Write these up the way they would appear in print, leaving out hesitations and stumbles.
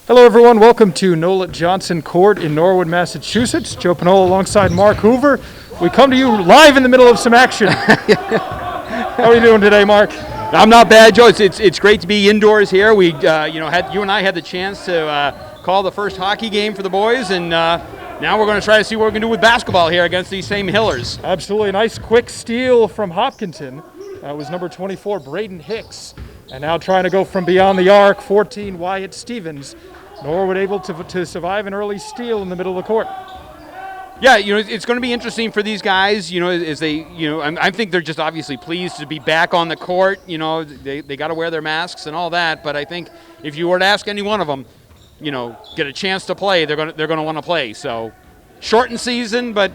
Hello everyone, welcome to Nolet Johnson Court in Norwood, Massachusetts. Joe Panola alongside Mark Hoover. We come to you live in the middle of some action. How are you doing today, Mark? I'm not bad, Joe. It's great to be indoors here. We you and I had the chance to call the first hockey game for the boys, and now we're going to try to see what we can do with basketball here against these same Hillers. Absolutely, nice quick steal from Hopkinton. That was number 24, Braden Hicks. And now trying to go from beyond the arc, 14, Wyatt Stevens. Norwood able to survive an early steal in the middle of the court. Yeah, it's going to be interesting for these guys, as they, I think they're just obviously pleased to be back on the court. They got to wear their masks and all that, but I think if you were to ask any one of them, get a chance to play, they're going to want to play. So, shortened season, but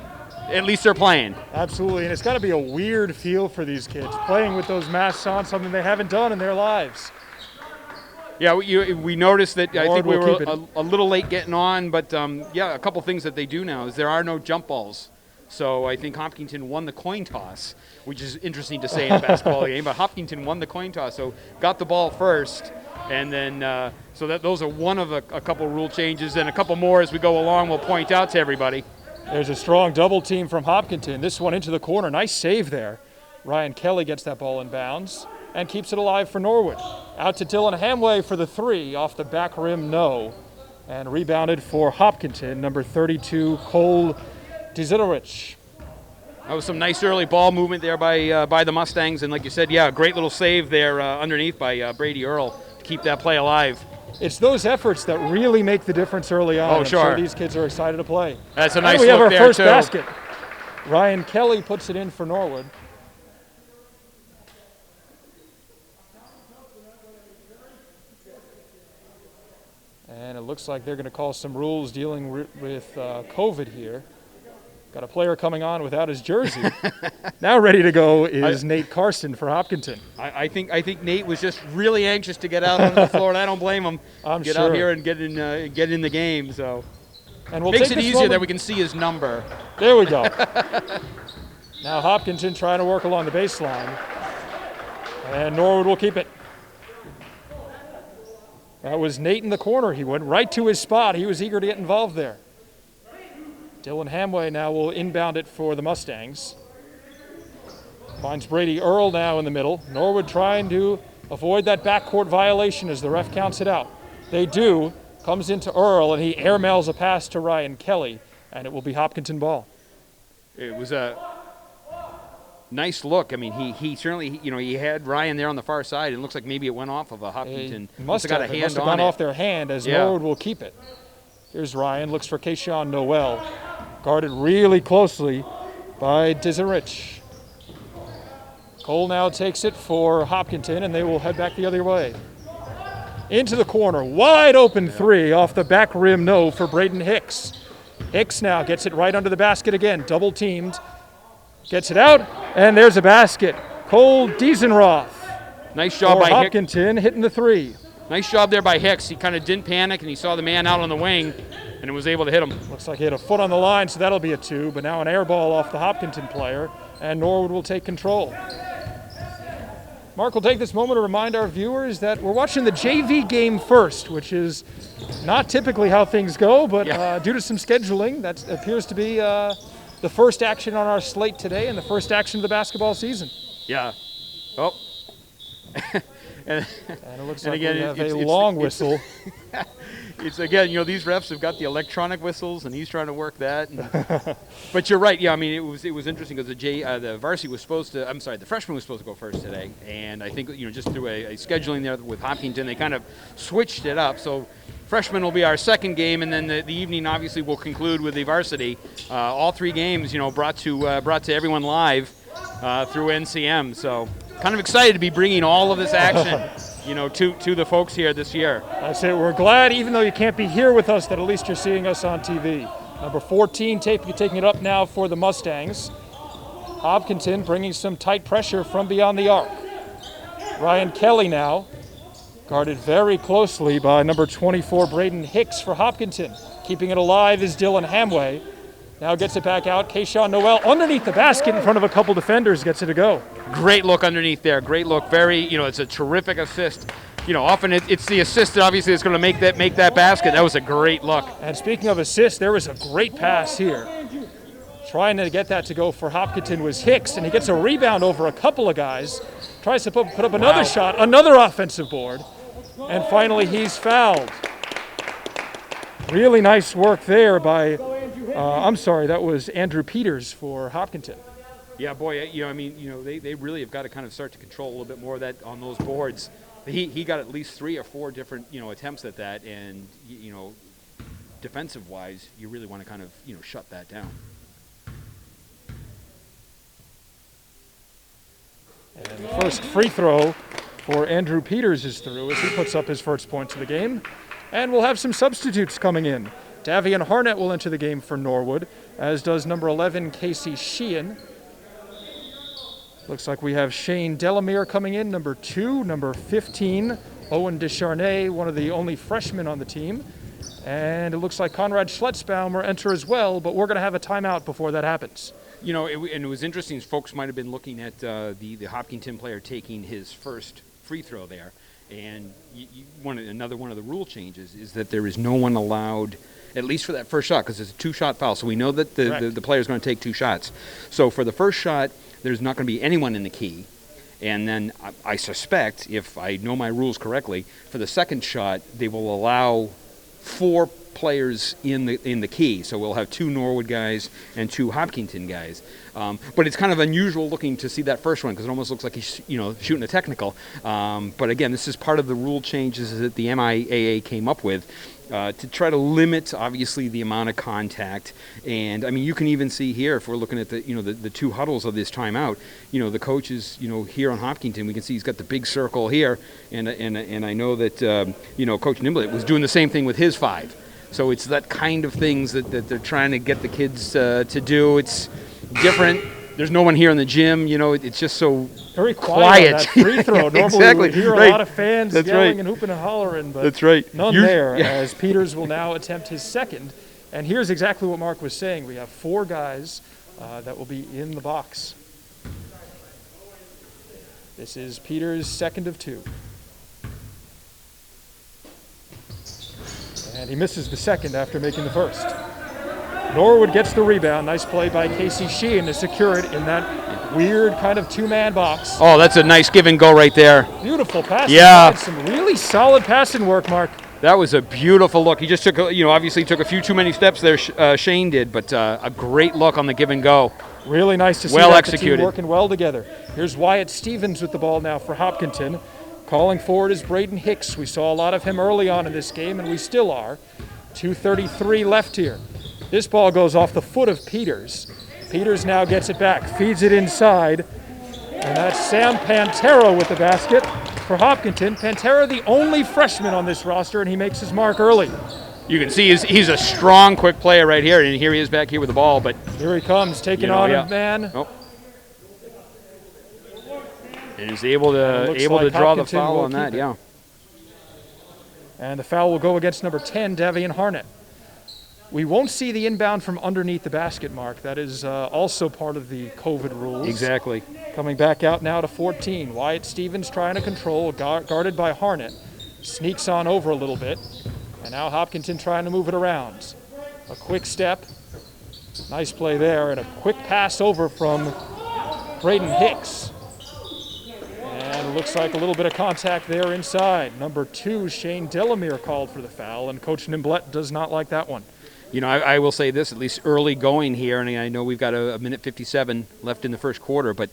at least they're playing. Absolutely, and it's got to be a weird feel for these kids, playing with those masks on, something they haven't done in their lives. Yeah, we noticed that. I think we were a little late getting on, but a couple things that they do now is there are no jump balls. So I think Hopkinton won the coin toss, which is interesting to say in a basketball game, but Hopkinton won the coin toss, so got the ball first, and then those are one of a couple rule changes, and a couple more as we go along we'll point out to everybody. There's a strong double team from Hopkinton. This one into the corner. Nice save there. Ryan Kelly gets that ball in bounds and keeps it alive for Norwood. Out to Dylan Hamway for the three. Off the back rim, no. And rebounded for Hopkinton, number 32, Cole Desiderich. That was some nice early ball movement there by the Mustangs. And like you said, a great little save there underneath by Brady Earl to keep that play alive. It's those efforts that really make the difference early on. Oh, sure. I'm sure these kids are excited to play. That's a nice look there, too. We have our first too. basket. Ryan Kelly puts it in for Norwood. And it looks like they're going to call some rules dealing with COVID here. Got a player coming on without his jersey. Now ready to go is Nate Carson for Hopkinton. I think Nate was just really anxious to get out onto the floor, and I don't blame him. Get out here and get in the game. So and makes it easier that we can see his number. There we go. Now Hopkinton trying to work along the baseline, and Norwood will keep it. That was Nate in the corner. He went right to his spot. He was eager to get involved there. Dylan Hamway now will inbound it for the Mustangs. Finds Brady Earl now in the middle. Norwood trying to avoid that backcourt violation as the ref counts it out. They do. Comes into Earl, and he airmails a pass to Ryan Kelly, and it will be Hopkinton ball. It was a nice look. I mean, he certainly, he had Ryan there on the far side. It looks like maybe it went off of a Hopkinton. Must have gone off their hand as Norwood will keep it. Here's Ryan, looks for Kayshawn Noel. Guarded really closely by Desiderich. Cole now takes it for Hopkinton, and they will head back the other way. Into the corner, wide open three off the back rim, no, for Braden Hicks. Hicks now gets it right under the basket again, double teamed. Gets it out, and there's a basket. Cole Diesenroth. Nice job by Hopkinton hitting the three. Nice job there by Hicks. He kind of didn't panic, and he saw the man out on the wing, and was able to hit him. Looks like he had a foot on the line, so that'll be a two, but now an air ball off the Hopkinton player, and Norwood will take control. Mark will take this moment to remind our viewers that we're watching the JV game first, which is not typically how things go, but due to some scheduling, that appears to be the first action on our slate today and the first action of the basketball season. Yeah. Oh. And it looks like we have a long whistle. It's again, these refs have got the electronic whistles, and he's trying to work that. But you're right. Yeah, I mean, it was interesting because the varsity was the freshman was supposed to go first today, and I think just through a scheduling there with Hopkinton, they kind of switched it up. So freshman will be our second game, and then the evening obviously will conclude with the varsity. All three games, brought to everyone live through NCM. So kind of excited to be bringing all of this action, to the folks here this year. I say we're glad, even though you can't be here with us, that at least you're seeing us on TV. Number 14 taking it up now for the Mustangs. Hopkinton bringing some tight pressure from beyond the arc. Ryan Kelly now, guarded very closely by number 24, Braden Hicks for Hopkinton. Keeping it alive is Dylan Hamway. Now gets it back out. Kayshawn Noel underneath the basket in front of a couple defenders, gets it to go. Great look underneath there. Great look. Very, it's a terrific assist often it's the assist that obviously is going to make that basket. That was a great look. And speaking of assists, there was a great pass here. Trying to get that to go for Hopkinton was Hicks, and he gets a rebound over a couple of guys. Tries to put up another shot, another offensive board, and finally he's fouled. Really nice work there by, that was Andrew Peters for Hopkinton. Yeah, boy, they really have got to kind of start to control a little bit more of that on those boards. He got at least 3 or 4 different, attempts at that, and, defensive-wise, you really want to kind of, shut that down. And the first free throw for Andrew Peters is through as he puts up his first points of the game. And we'll have some substitutes coming in. Davian Harnett will enter the game for Norwood, as does number 11, Casey Sheehan. Looks like we have Shane Delamere coming in, number 2, number 15, Owen Descharnay, one of the only freshmen on the team. And it looks like Conrad Schletzbaum will enter as well, but we're going to have a timeout before that happens. And it was interesting. Folks might have been looking at the Hopkinton player taking his first free throw there. And another one of the rule changes is that there is no one allowed, at least for that first shot, because it's a 2-shot foul. So we know that the player is going to take 2 shots. So for the first shot, there's not going to be anyone in the key. And then I suspect, if I know my rules correctly, for the second shot, they will allow 4 players in the key. So we'll have 2 Norwood guys and 2 Hopkinton guys. But it's kind of unusual looking to see that first one because it almost looks like he's shooting a technical. But again, this is part of the rule changes that the MIAA came up with to try to limit obviously the amount of contact. And I mean, you can even see here if we're looking at the 2 huddles of this timeout. The coach is here on Hopkinton. We can see he's got the big circle here, and I know that Coach Nimblett was doing the same thing with his 5. So it's that kind of things that they're trying to get the kids to do. It's different. There's no one here in the gym. It's just so very quiet. On that free throw. Normally exactly. we hear a lot of fans yelling and hooping and hollering, but that's right. None there as Peters will now attempt his second. And here's exactly what Mark was saying. We have 4 guys that will be in the box. This is Peters' second of 2. And he misses the second after making the first. Norwood gets the rebound. Nice play by Casey Sheehan to secure it in that weird kind of 2-man box. Oh, that's a nice give and go right there. Beautiful pass. Yeah. Some really solid passing work, Mark. That was a beautiful look. He just took, obviously took a few too many steps there, Shane did, but a great look on the give and go. Really nice to see well that executed. The team working well together. Here's Wyatt Stevens with the ball now for Hopkinton. Calling forward is Braden Hicks. We saw a lot of him early on in this game, and we still are. 2:33 left here. This ball goes off the foot of Peters. Peters now gets it back, feeds it inside, and that's Sam Pantera with the basket for Hopkinton. Pantera, the only freshman on this roster, and he makes his mark early. You can see he's a strong, quick player right here, and here he is back here with the ball. But here he comes, taking on a man. Oh. And he's able to draw the foul on that, yeah. And the foul will go against number 10, Davian Harnett. We won't see the inbound from underneath the basket, Mark. That is also part of the COVID rules. Exactly. Coming back out now to 14. Wyatt Stevens trying to control, guarded by Harnett. Sneaks on over a little bit. And now Hopkinton trying to move it around. A quick step. Nice play there. And a quick pass over from Braden Hicks. And it looks like a little bit of contact there inside. Number 2, Shane Delamere called for the foul, and Coach Nimblett does not like that one. I will say this, at least early going here, and I know we've got a minute 57 left in the first quarter, but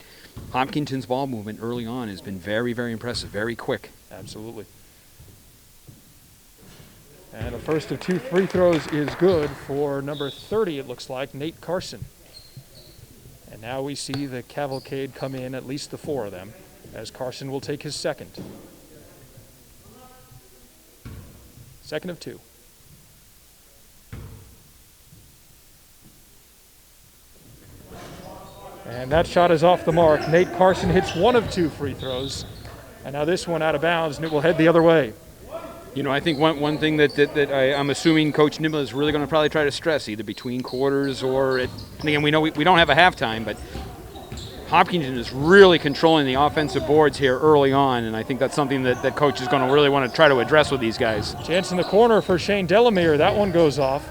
Hopkinton's ball movement early on has been very, very impressive, very quick. Absolutely. And the first of 2 free throws is good for number 30, it looks like, Nate Carson. And now we see the cavalcade come in, at least the 4 of them, as Carson will take his second. Second of 2. And that shot is off the mark. Nate Carson hits 1 of 2 free throws. And now this one out of bounds, and it will head the other way. I think one thing that I'm assuming Coach Nimblett is really going to probably try to stress, either between quarters or and again, we know we don't have a halftime, but Hopkinton is really controlling the offensive boards here early on, and I think that's something that coach is going to really want to try to address with these guys. Chance in the corner for Shane Delamere. That one goes off.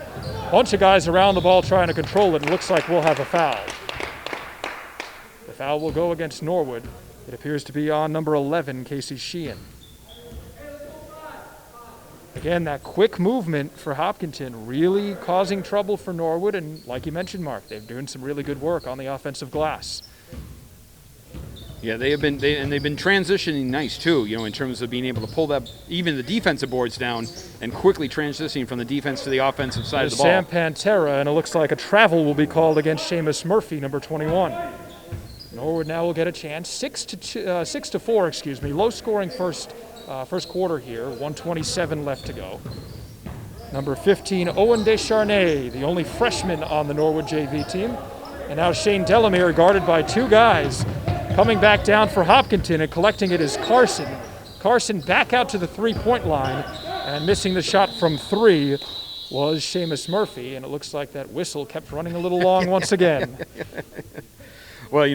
Bunch of guys around the ball trying to control it. It looks like we'll have a foul. The foul will go against Norwood. It appears to be on number 11, Casey Sheehan. Again, that quick movement for Hopkinton really causing trouble for Norwood, and like you mentioned, Mark, they're doing some really good work on the offensive glass. Yeah, they've been transitioning nice too, in terms of being able to pull that even the defensive boards down and quickly transitioning from the defense to the offensive side of the ball. Sam Pantera, and it looks like a travel will be called against Seamus Murphy, number 21. Norwood now will get a chance. 6-4, low-scoring first quarter here. 1:27 left to go. Number 15, Owen Descharnay, the only freshman on the Norwood JV team. And now Shane Delamere, guarded by two guys. Coming back down for Hopkinton and collecting it is Carson. Carson back out to the three-point line, and missing the shot from three was Seamus Murphy, and it looks like that whistle kept running a little long once again. Well,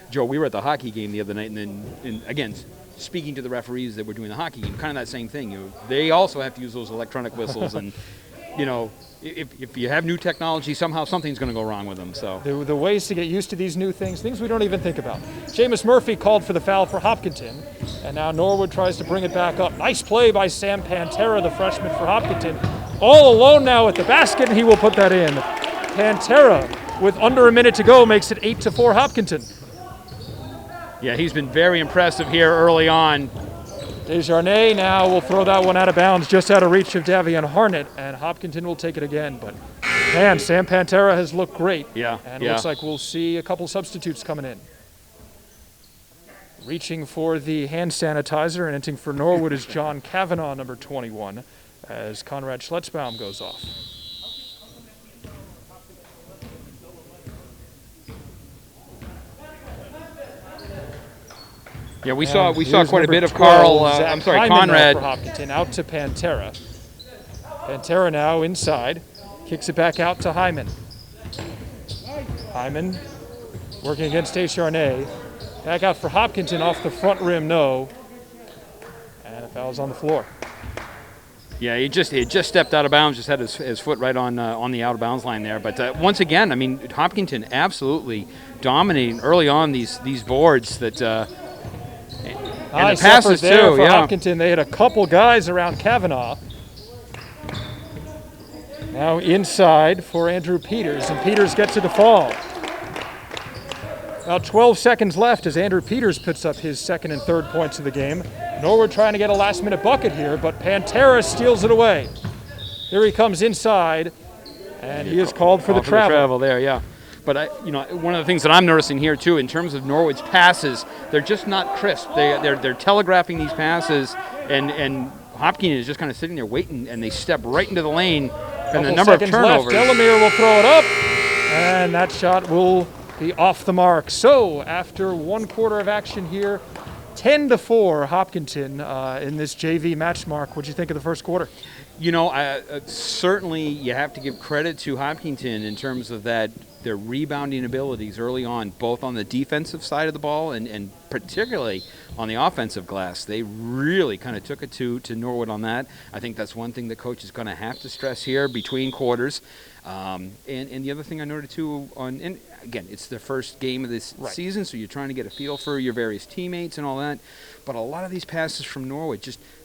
Joe, we were at the hockey game the other night, and again, speaking to the referees that were doing the hockey game, kind of that same thing. They also have to use those electronic whistles, and if you have new technology, somehow something's going to go wrong with them. So the ways to get used to these new things we don't even think about. Seamus Murphy called for the foul for Hopkinton, and now Norwood tries to bring it back up. Nice play by Sam Pantera, the freshman for Hopkinton. All alone now at the basket, and he will put that in. Pantera, with under a minute to go, makes it 8-4 Hopkinton. Yeah, he's been very impressive here early on. Desjardins now will throw that one out of bounds, just out of reach of Davion Harnett, and Hopkinton will take it again. But, man, Sam Pantera has looked great. Yeah, and it looks like we'll see a couple substitutes coming in. Reaching for the hand sanitizer and entering for Norwood is John Cavanaugh, number 21, as Conrad Schletzbaum goes off. Yeah, we saw quite a bit of Conrad. For Hopkinton, out to Pantera. Pantera now inside, kicks it back out to Hyman. Hyman working against Descharnay. Back out for Hopkinton off the front rim, no. And a foul's on the floor. Yeah, he just stepped out of bounds, just had his foot right on the out of bounds line there. But once again, I mean, Hopkinton absolutely dominating early on these boards that. And the passes there too, for Hopkinton. They had a couple guys around Cavanaugh. Now inside for Andrew Peters, and Peters gets it to fall. About 12 seconds left as Andrew Peters puts up his second and third points of the game. Norwood trying to get a last-minute bucket here, but Pantera steals it away. Here he comes inside, and he is called for the travel. The travel there, yeah. But one of the things that I'm noticing here too, in terms of Norwood's passes, they're just not crisp. They're telegraphing these passes, and Hopkins is just kind of sitting there waiting, and they step right into the lane. And the number of turnovers. Delamere will throw it up, and that shot will be off the mark. So after one quarter of action here, 10-4 Hopkinton in this JV match. Mark, what do you think of the first quarter? Certainly you have to give credit to Hopkinton in terms of their rebounding abilities early on, both on the defensive side of the ball and particularly on the offensive glass. They really kind of took it to Norwood on that. I think that's one thing the coach is going to have to stress here between quarters. And the other thing I noted too, and again, it's the first game of this season, so you're trying to get a feel for your various teammates and all that. But a lot of these passes from Norwood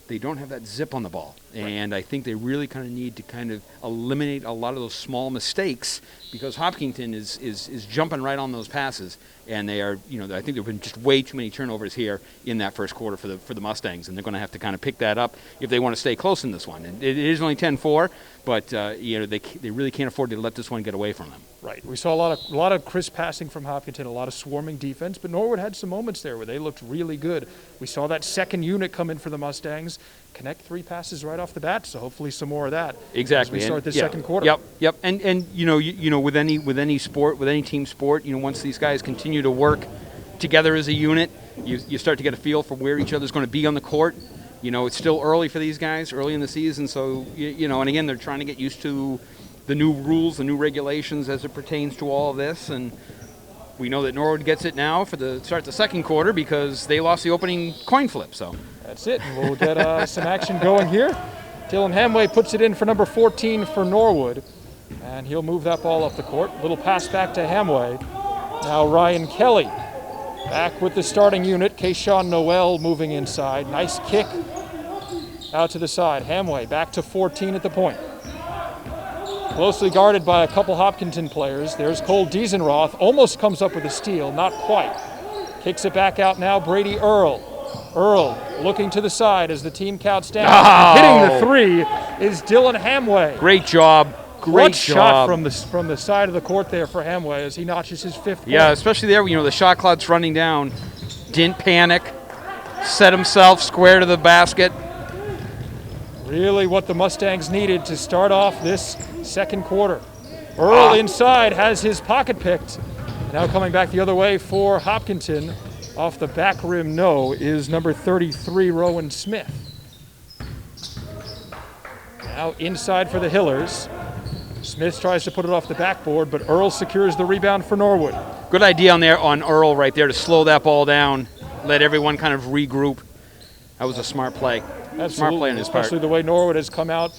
they don't have that zip on the ball. And I think they really kind of need to kind of eliminate a lot of those small mistakes, because Hopkinton is jumping right on those passes. And they are, I think there have been just way too many turnovers here in that first quarter for the Mustangs, and they're going to have to kind of pick that up if they want to stay close in this one. And it is only 10-4, but they really can't afford to let this one get away from them. Right. We saw a lot of crisp passing from Hopkinton, a lot of swarming defense, but Norwood had some moments there where they looked really good. We saw that second unit come in for the Mustangs, connect 3 passes right off the bat, so hopefully some more of that. Exactly. As we start this second quarter. Yep. And with any sport, with any team sport, once these guys continue to work together as a unit, you start to get a feel for where each other's going to be on the court. It's still early for these guys, early in the season, so and again, they're trying to get used to the new rules, the new regulations as it pertains to all of this, and we know that Norwood gets it now for the start the second quarter because they lost the opening coin flip. So that's it. And we'll get some action going here. Dylan Hamway puts it in for number 14 for Norwood, and he'll move that ball up the court. Little pass back to Hamway. Now Ryan Kelly back with the starting unit. Kayshawn Noel moving inside. Nice kick out to the side. Hamway back to 14 at the point. Closely guarded by a couple Hopkinton players. There's Cole Diesenroth. Almost comes up with a steal. Not quite. Kicks it back out now. Brady Earl. Earl looking to the side as the team counts down. Oh. Hitting the three is Dylan Hamway. Great job. Great shot from the side of the court there for Hamway as he notches his 5th point. Yeah, especially there, the shot clock's running down. Didn't panic. Set himself square to the basket. Really what the Mustangs needed to start off this second quarter. Earl inside has his pocket picked. Now coming back the other way for Hopkinton. Off the back rim, no, is number 33, Rowan Smith. Now inside for the Hillers. Smith tries to put it off the backboard, but Earl secures the rebound for Norwood. Good idea on Earl right there to slow that ball down, let everyone kind of regroup. That was a smart play. Absolutely. Smart play on his part. Especially the way Norwood has come out.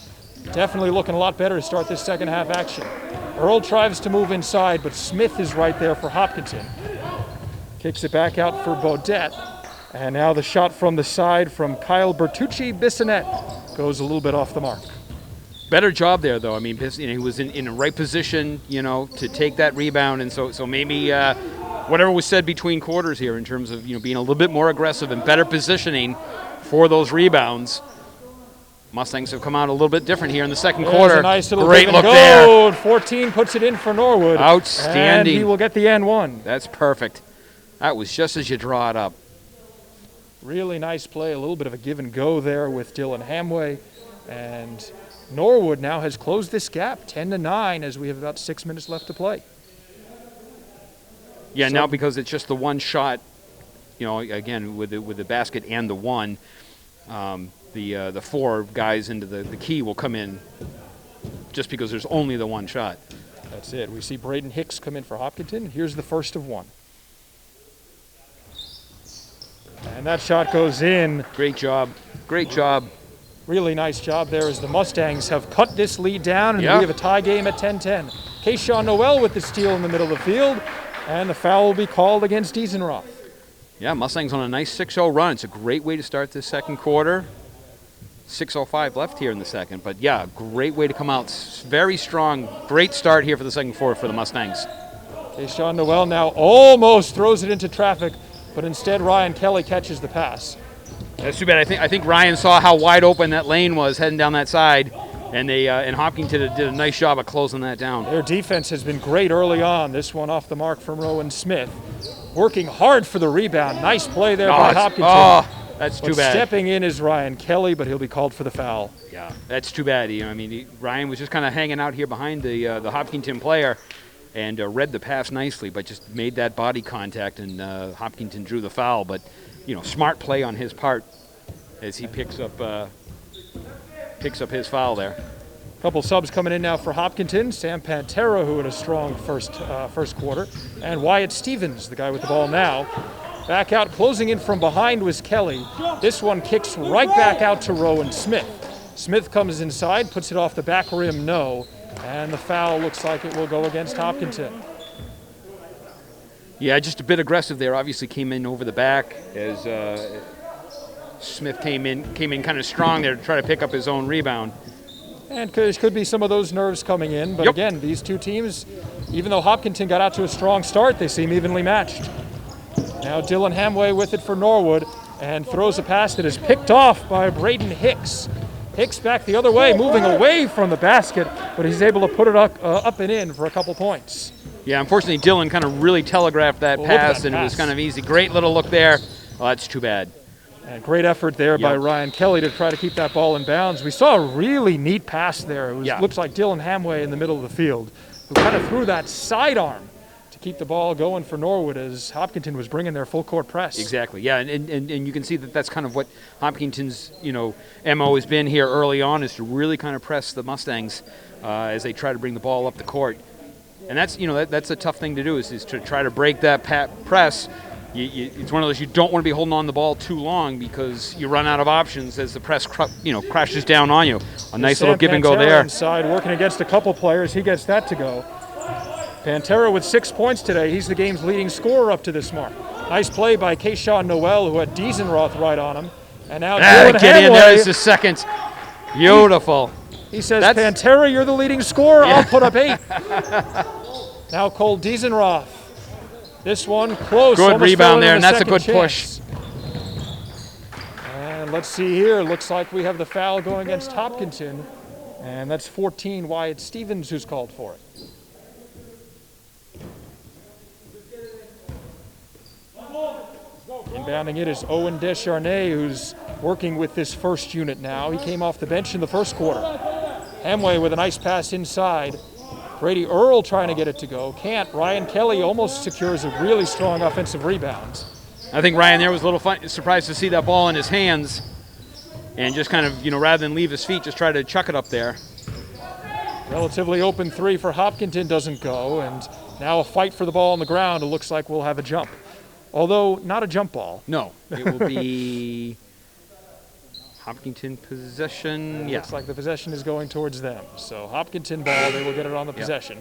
Definitely looking a lot better to start this second half action. Earl tries to move inside, but Smith is right there for Hopkinton. Kicks it back out for Beaudet. And now the shot from the side from Kyle Bertucci-Bissonette goes a little bit off the mark. Better job there, though. I mean, he was in the right position, to take that rebound. And so maybe whatever was said between quarters here in terms of, being a little bit more aggressive and better positioning for those rebounds. Mustangs have come out a little bit different here in the second quarter. A nice little great look there. 14 puts it in for Norwood. Outstanding. And he will get the N1. That's perfect. That was just as you draw it up. Really nice play. A little bit of a give and go there with Dylan Hamway. And Norwood now has closed this gap 10-9 as we have about 6 minutes left to play. Yeah, now because it's just the one shot, again with the basket and the one, the 4 guys into the key will come in just because there's only the one shot. That's it. We see Braden Hicks come in for Hopkinton. Here's the first of one. And that shot goes in. Great job. Great job. Really nice job there as the Mustangs have cut this lead down, and we have a tie game at 10-10. Kayshawn Noel with the steal in the middle of the field, and the foul will be called against Diesenroth. Yeah, Mustangs on a nice 6-0 run. It's a great way to start this second quarter. 6:05 left here in the second, but yeah, great way to come out. Very strong. Great start here for the second quarter for the Mustangs. Kayshawn Noel now almost throws it into traffic, but instead Ryan Kelly catches the pass. That's too bad. I think Ryan saw how wide open that lane was heading down that side, and Hopkinton did a nice job of closing that down. Their defense has been great early on. This one off the mark from Rowan Smith. Working hard for the rebound. Nice play there by Hopkinton. Oh, that's too bad. Stepping in is Ryan Kelly, but he'll be called for the foul. Yeah, that's too bad. Ryan was just kind of hanging out here behind the Hopkinton player and read the pass nicely, but just made that body contact, and Hopkinton drew the foul. But smart play on his part as he picks up his foul there. A couple subs coming in now for Hopkinton. Sam Pantera, who had a strong first quarter, and Wyatt Stevens, the guy with the ball now. Back out, closing in from behind was Kelly. This one kicks right back out to Rowan Smith. Smith comes inside, puts it off the back rim, no, and the foul looks like it will go against Hopkinton. Yeah, just a bit aggressive there. Obviously came in over the back as Smith came in kind of strong there to try to pick up his own rebound. And could be some of those nerves coming in. But again, these two teams, even though Hopkinton got out to a strong start, they seem evenly matched. Now Dylan Hamway with it for Norwood and throws a pass that is picked off by Braden Hicks. Hicks back the other way, moving away from the basket, but he's able to put it up and in for a couple points. Yeah, unfortunately, Dylan kind of really telegraphed that pass, and it was kind of easy. Great little look there. Oh, that's too bad. And great effort there by Ryan Kelly to try to keep that ball in bounds. We saw a really neat pass there. It looks like Dylan Hamway in the middle of the field, who kind of threw that sidearm to keep the ball going for Norwood as Hopkinton was bringing their full court press. Exactly, yeah, and you can see that that's kind of what Hopkinton's MO has been here early on, is to really kind of press the Mustangs as they try to bring the ball up the court. And that's that's a tough thing to do is to try to break that press. It's one of those you don't want to be holding on the ball too long because you run out of options as the press crashes down on you. A nice little give and go there. Inside, working against a couple players, he gets that to go. Pantera with 6 points today. He's the game's leading scorer up to this mark. Nice play by Kayshawn Noel, who had Diesenroth right on him. And now get in there. It's the second. Beautiful. He says, Pantera, you're the leading scorer. Yeah. I'll put up 8. Now Cole Diesenroth. This one close. Good rebound there, and that's a good push. And let's see here. Looks like we have the foul going against Hopkinton. And that's 14, Wyatt Stevens, who's called for it. Inbounding it is Owen Descharnay, who's working with this first unit now. He came off the bench in the first quarter. Hamway with a nice pass inside. Brady Earl trying to get it to go. Can't. Ryan Kelly almost secures a really strong offensive rebound. I think Ryan there was a little surprised to see that ball in his hands and just kind of, rather than leave his feet, just try to chuck it up there. Relatively open 3 for Hopkinton doesn't go, and now a fight for the ball on the ground. It looks like we'll have a jump. Although, not a jump ball. No, it will be Hopkinton possession. Looks like the possession is going towards them. So Hopkinton ball, they will get it on the possession.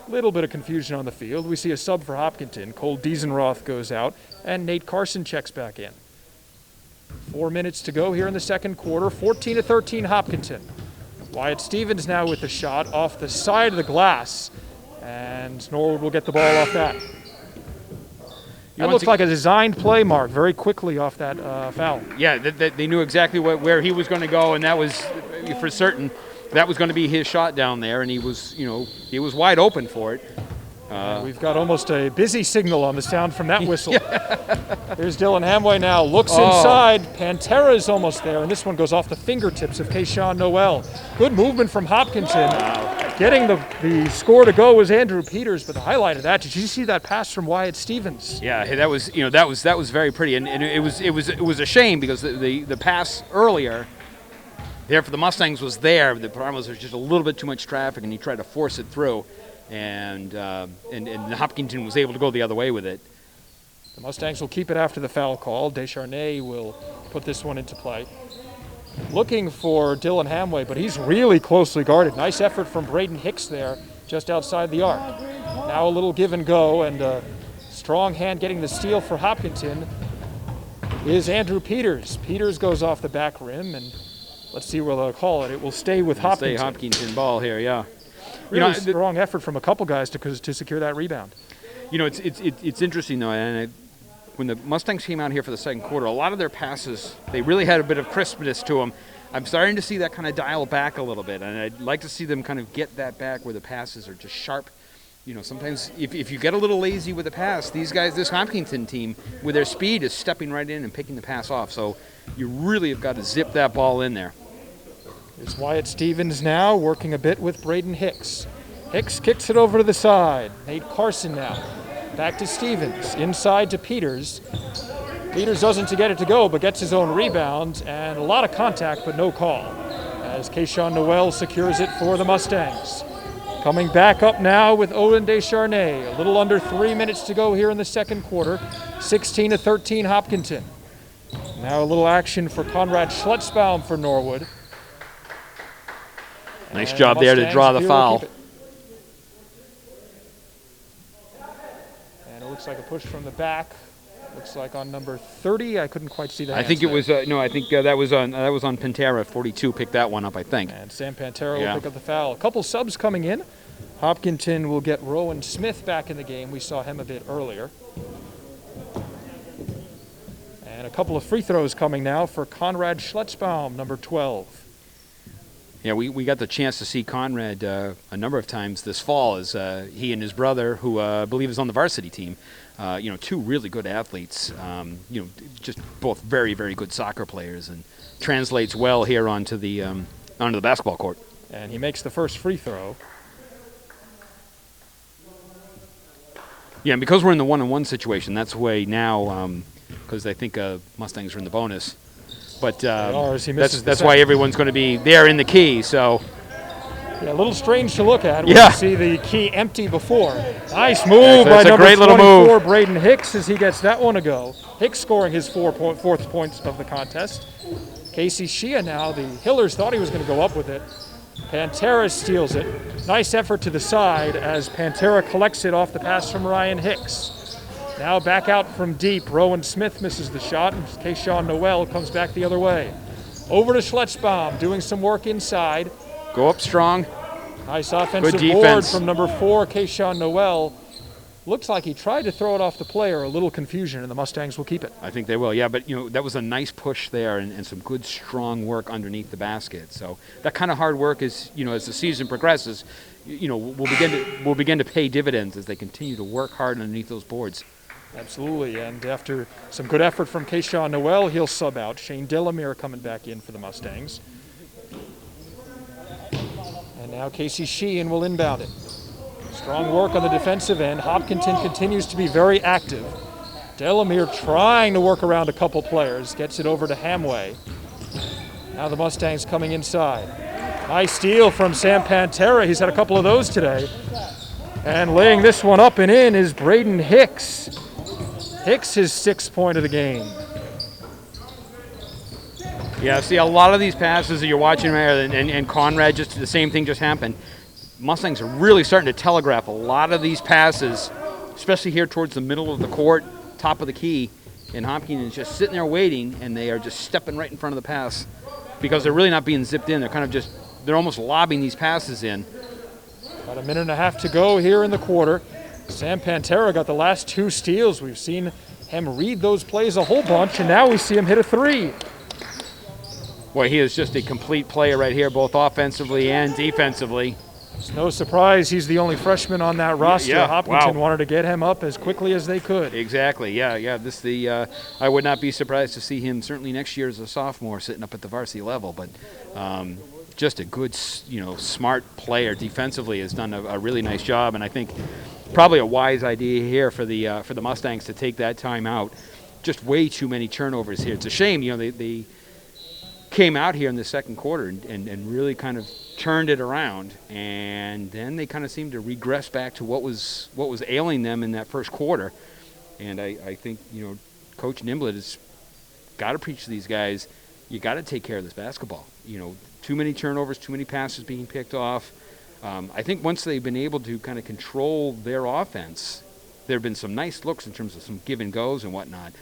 Little bit of confusion on the field. We see a sub for Hopkinton. Cole Diesenroth goes out, and Nate Carson checks back in. 4 minutes to go here in the second quarter. 14-13 Hopkinton. Wyatt Stevens now with the shot off the side of the glass, and Norwood will get the ball off that. That looked like a designed play, Mark, very quickly off that foul. Yeah, they knew exactly where he was going to go, and that was for certain. That was going to be his shot down there, and he was wide open for it. We've got almost a busy signal on the sound from that whistle. There's Dylan Hamway now, looks inside. Pantera is almost there, and this one goes off the fingertips of Kayshawn Noel. Good movement from Hopkinton. Getting the score to go was Andrew Peters, but the highlight of that, did you see that pass from Wyatt Stevens? Yeah, that was very pretty, and it was a shame because the pass earlier there for the Mustangs was there. The problem was there was just a little bit too much traffic, and he tried to force it through, and Hopkinton was able to go the other way with it. The Mustangs will keep it after the foul call. Descharnay will put this one into play. Looking for Dylan Hamway, but he's really closely guarded. Nice effort from Braden Hicks there, just outside the arc. Now a little give and go, and a strong hand getting the steal for Hopkinton is Andrew Peters. Peters goes off the back rim, and let's see where they'll call it. It will stay with Hopkinton. Stay Hopkinton ball here, yeah. Really strong effort from a couple guys to secure that rebound. It's interesting though, and when the Mustangs came out here for the second quarter, a lot of their passes, they really had a bit of crispness to them. I'm starting to see that kind of dial back a little bit, and I'd like to see them kind of get that back where the passes are just sharp. Sometimes if you get a little lazy with the pass, these guys, this Hopkinton team, with their speed, is stepping right in and picking the pass off. So you really have got to zip that ball in there. There's Wyatt Stevens now working a bit with Braden Hicks. Hicks kicks it over to the side. Nate Carson now. Back to Stevens, inside to Peters. Peters doesn't get it to go, but gets his own rebound, and a lot of contact, but no call, as Kayshawn Noel secures it for the Mustangs. Coming back up now with Owen Descharnay. A little under 3 minutes to go here in the second quarter. 16-13 Hopkinton. Now a little action for Conrad Schletzbaum for Norwood. Nice job there to draw the foul. Looks like a push from the back. Looks like on number 30. I couldn't quite see that. I think it was no. I think that was on Pantera. 42 picked that one up, I think. And Sam Pantera will pick up the foul. A couple subs coming in. Hopkinton will get Rowan Smith back in the game. We saw him a bit earlier. And a couple of free throws coming now for Conrad Schletzbaum, number 12. Yeah, we got the chance to see Conrad a number of times this fall as he and his brother, who I believe is on the varsity team, two really good athletes, just both very, very good soccer players, and translates well here onto the basketball court. And he makes the first free throw. Yeah, and because we're in the one-on-one situation, that's the way now, because I think Mustangs are in the bonus. But that's why everyone's going to be there in the key. So Yeah, a little strange to look at when Yeah. you see the key empty before. Nice move by That's a number great little 24, move. Braden Hicks, as he gets that one to go. Hicks scoring his fourth point of the contest. Casey Shea now, the Hillers thought he was going to go up with it. Pantera steals it. Nice effort to the side as Pantera collects it off the pass from Ryan Hicks. Now back out from deep. Rowan Smith misses the shot, and Keyshawn Noel comes back the other way. Over to Schletzbaum, doing some work inside. Go up strong. Nice offensive Good board defense. from number 4, Keyshawn Noel. Looks like he tried to throw it off the player. A little confusion, and the Mustangs will keep it. I think they will, yeah. But, that was a nice push there and some good, strong work underneath the basket. So that kind of hard work is, as the season progresses, will begin to pay dividends as they continue to work hard underneath those boards. Absolutely, and after some good effort from Keyshawn Noel, he'll sub out. Shane Delamere coming back in for the Mustangs. And now Casey Sheehan will inbound it. Strong work on the defensive end. Hopkinton continues to be very active. Delamere trying to work around a couple players. Gets it over to Hamway. Now the Mustangs coming inside. Nice steal from Sam Pantera. He's had a couple of those today. And laying this one up and in is Braden Hicks. Hicks his 6th point of the game. Yeah, see, a lot of these passes that you're watching there, and Conrad, just the same thing just happened. Mustangs are really starting to telegraph a lot of these passes, especially here towards the middle of the court, top of the key, and Hopkins is just sitting there waiting, and they are just stepping right in front of the pass because they're really not being zipped in. They're almost lobbing these passes in. About a minute and a half to go here in the quarter. Sam Pantera got the last 2 steals. We've seen him read those plays a whole bunch, and now we see him hit a 3. Boy, he is just a complete player right here, both offensively and defensively. It's no surprise he's the only freshman on that roster. Yeah, Hopkinton wow. wanted to get him up as quickly as they could. Exactly, yeah. I would not be surprised to see him certainly next year as a sophomore sitting up at the varsity level, but just a good, smart player defensively has done a really nice job, and I think probably a wise idea here for the Mustangs to take that time out. Just way too many turnovers here. It's a shame, they came out here in the second quarter and really kind of turned it around, and then they kind of seemed to regress back to what was ailing them in that first quarter. And I think Coach Nimblett has got to preach to these guys, you got to take care of this basketball. Too many turnovers, too many passes being picked off. I think once they've been able to kind of control their offense, there have been some nice looks in terms of some give and goes and whatnot.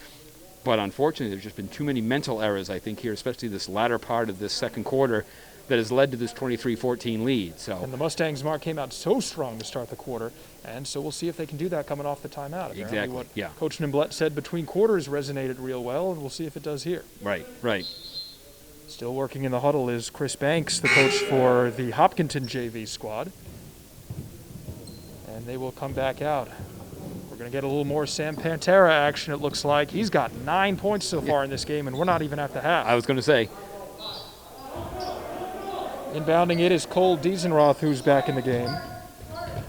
But unfortunately, there's just been too many mental errors, I think, here, especially this latter part of this second quarter, that has led to this 23-14 lead. And the Mustangs mark came out so strong to start the quarter, and so we'll see if they can do that coming off the timeout. Exactly, what yeah. Coach Nimblett said between quarters resonated real well, and we'll see if it does here. Right. Still working in the huddle is Chris Banks, the coach for the Hopkinton JV squad. And they will come back out. We're going to get a little more Sam Pantera action, it looks like. He's got 9 points so far in this game, and we're not even at the half. I was going to say. Inbounding it is Cole Diesenroth, who's back in the game.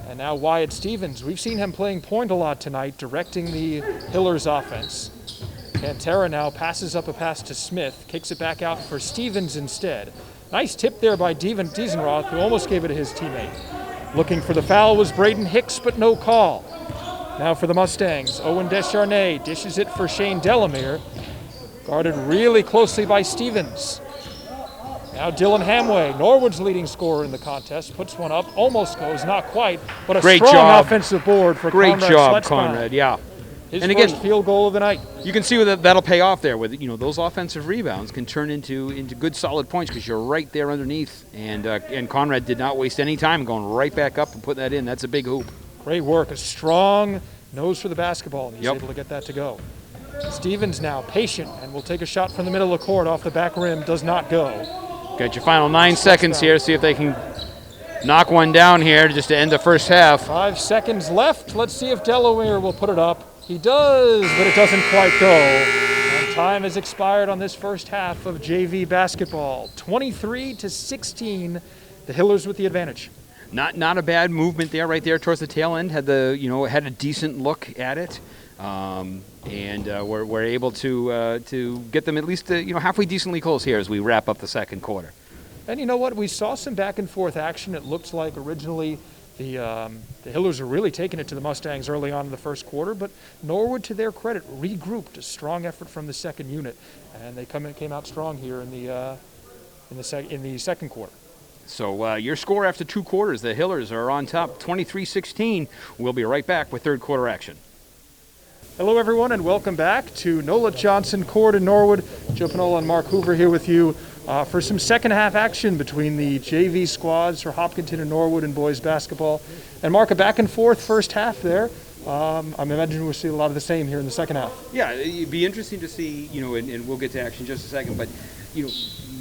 And now Wyatt Stevens. We've seen him playing point a lot tonight, directing the Hillers offense. Pantera now passes up a pass to Smith, kicks it back out for Stevens instead. Nice tip there by Diesenroth, who almost gave it to his teammate. Looking for the foul was Braden Hicks, but no call. Now for the Mustangs, Owen Descharnay dishes it for Shane Delamere. Guarded really closely by Stevens. Now Dylan Hamway, Norwood's leading scorer in the contest, puts one up, almost goes, not quite, but a Great strong job. Offensive board for Great Conrad job, Schletzbaum. Conrad, yeah. His and first again, field goal of the night. You can see that'll pay off there with those offensive rebounds can turn into good solid points because you're right there underneath. And Conrad did not waste any time going right back up and putting that in. That's a big hoop. Great work, a strong nose for the basketball, and he's able to get that to go. Stevens now patient and will take a shot from the middle of the court off the back rim, does not go. Got your final 9 seconds here. See if they can knock one down here just to end the first half. 5 seconds left. Let's see if Delamere will put it up. He does, but it doesn't quite go. And time has expired on this first half of JV basketball. 23-16, the Hillers with the advantage. Not a bad movement there, right there towards the tail end. Had a decent look at it, and we're able to get them at least halfway decently close here as we wrap up the second quarter. And you know what? We saw some back and forth action. It looked like originally the Hillers were really taking it to the Mustangs early on in the first quarter, but Norwood, to their credit, regrouped. A strong effort from the second unit, and they came out strong here in the second quarter. So your score after 2 quarters, the Hillers are on top, 23-16. We'll be right back with third quarter action. Hello, everyone, and welcome back to Nola Johnson Court in Norwood. Joe Panola and Mark Hoover here with you for some second half action between the JV squads for Hopkinton and Norwood in boys basketball. And Mark, a back and forth first half there. I'm imagining we'll see a lot of the same here in the second half. Yeah, it'd be interesting to see, and we'll get to action in just a second, but,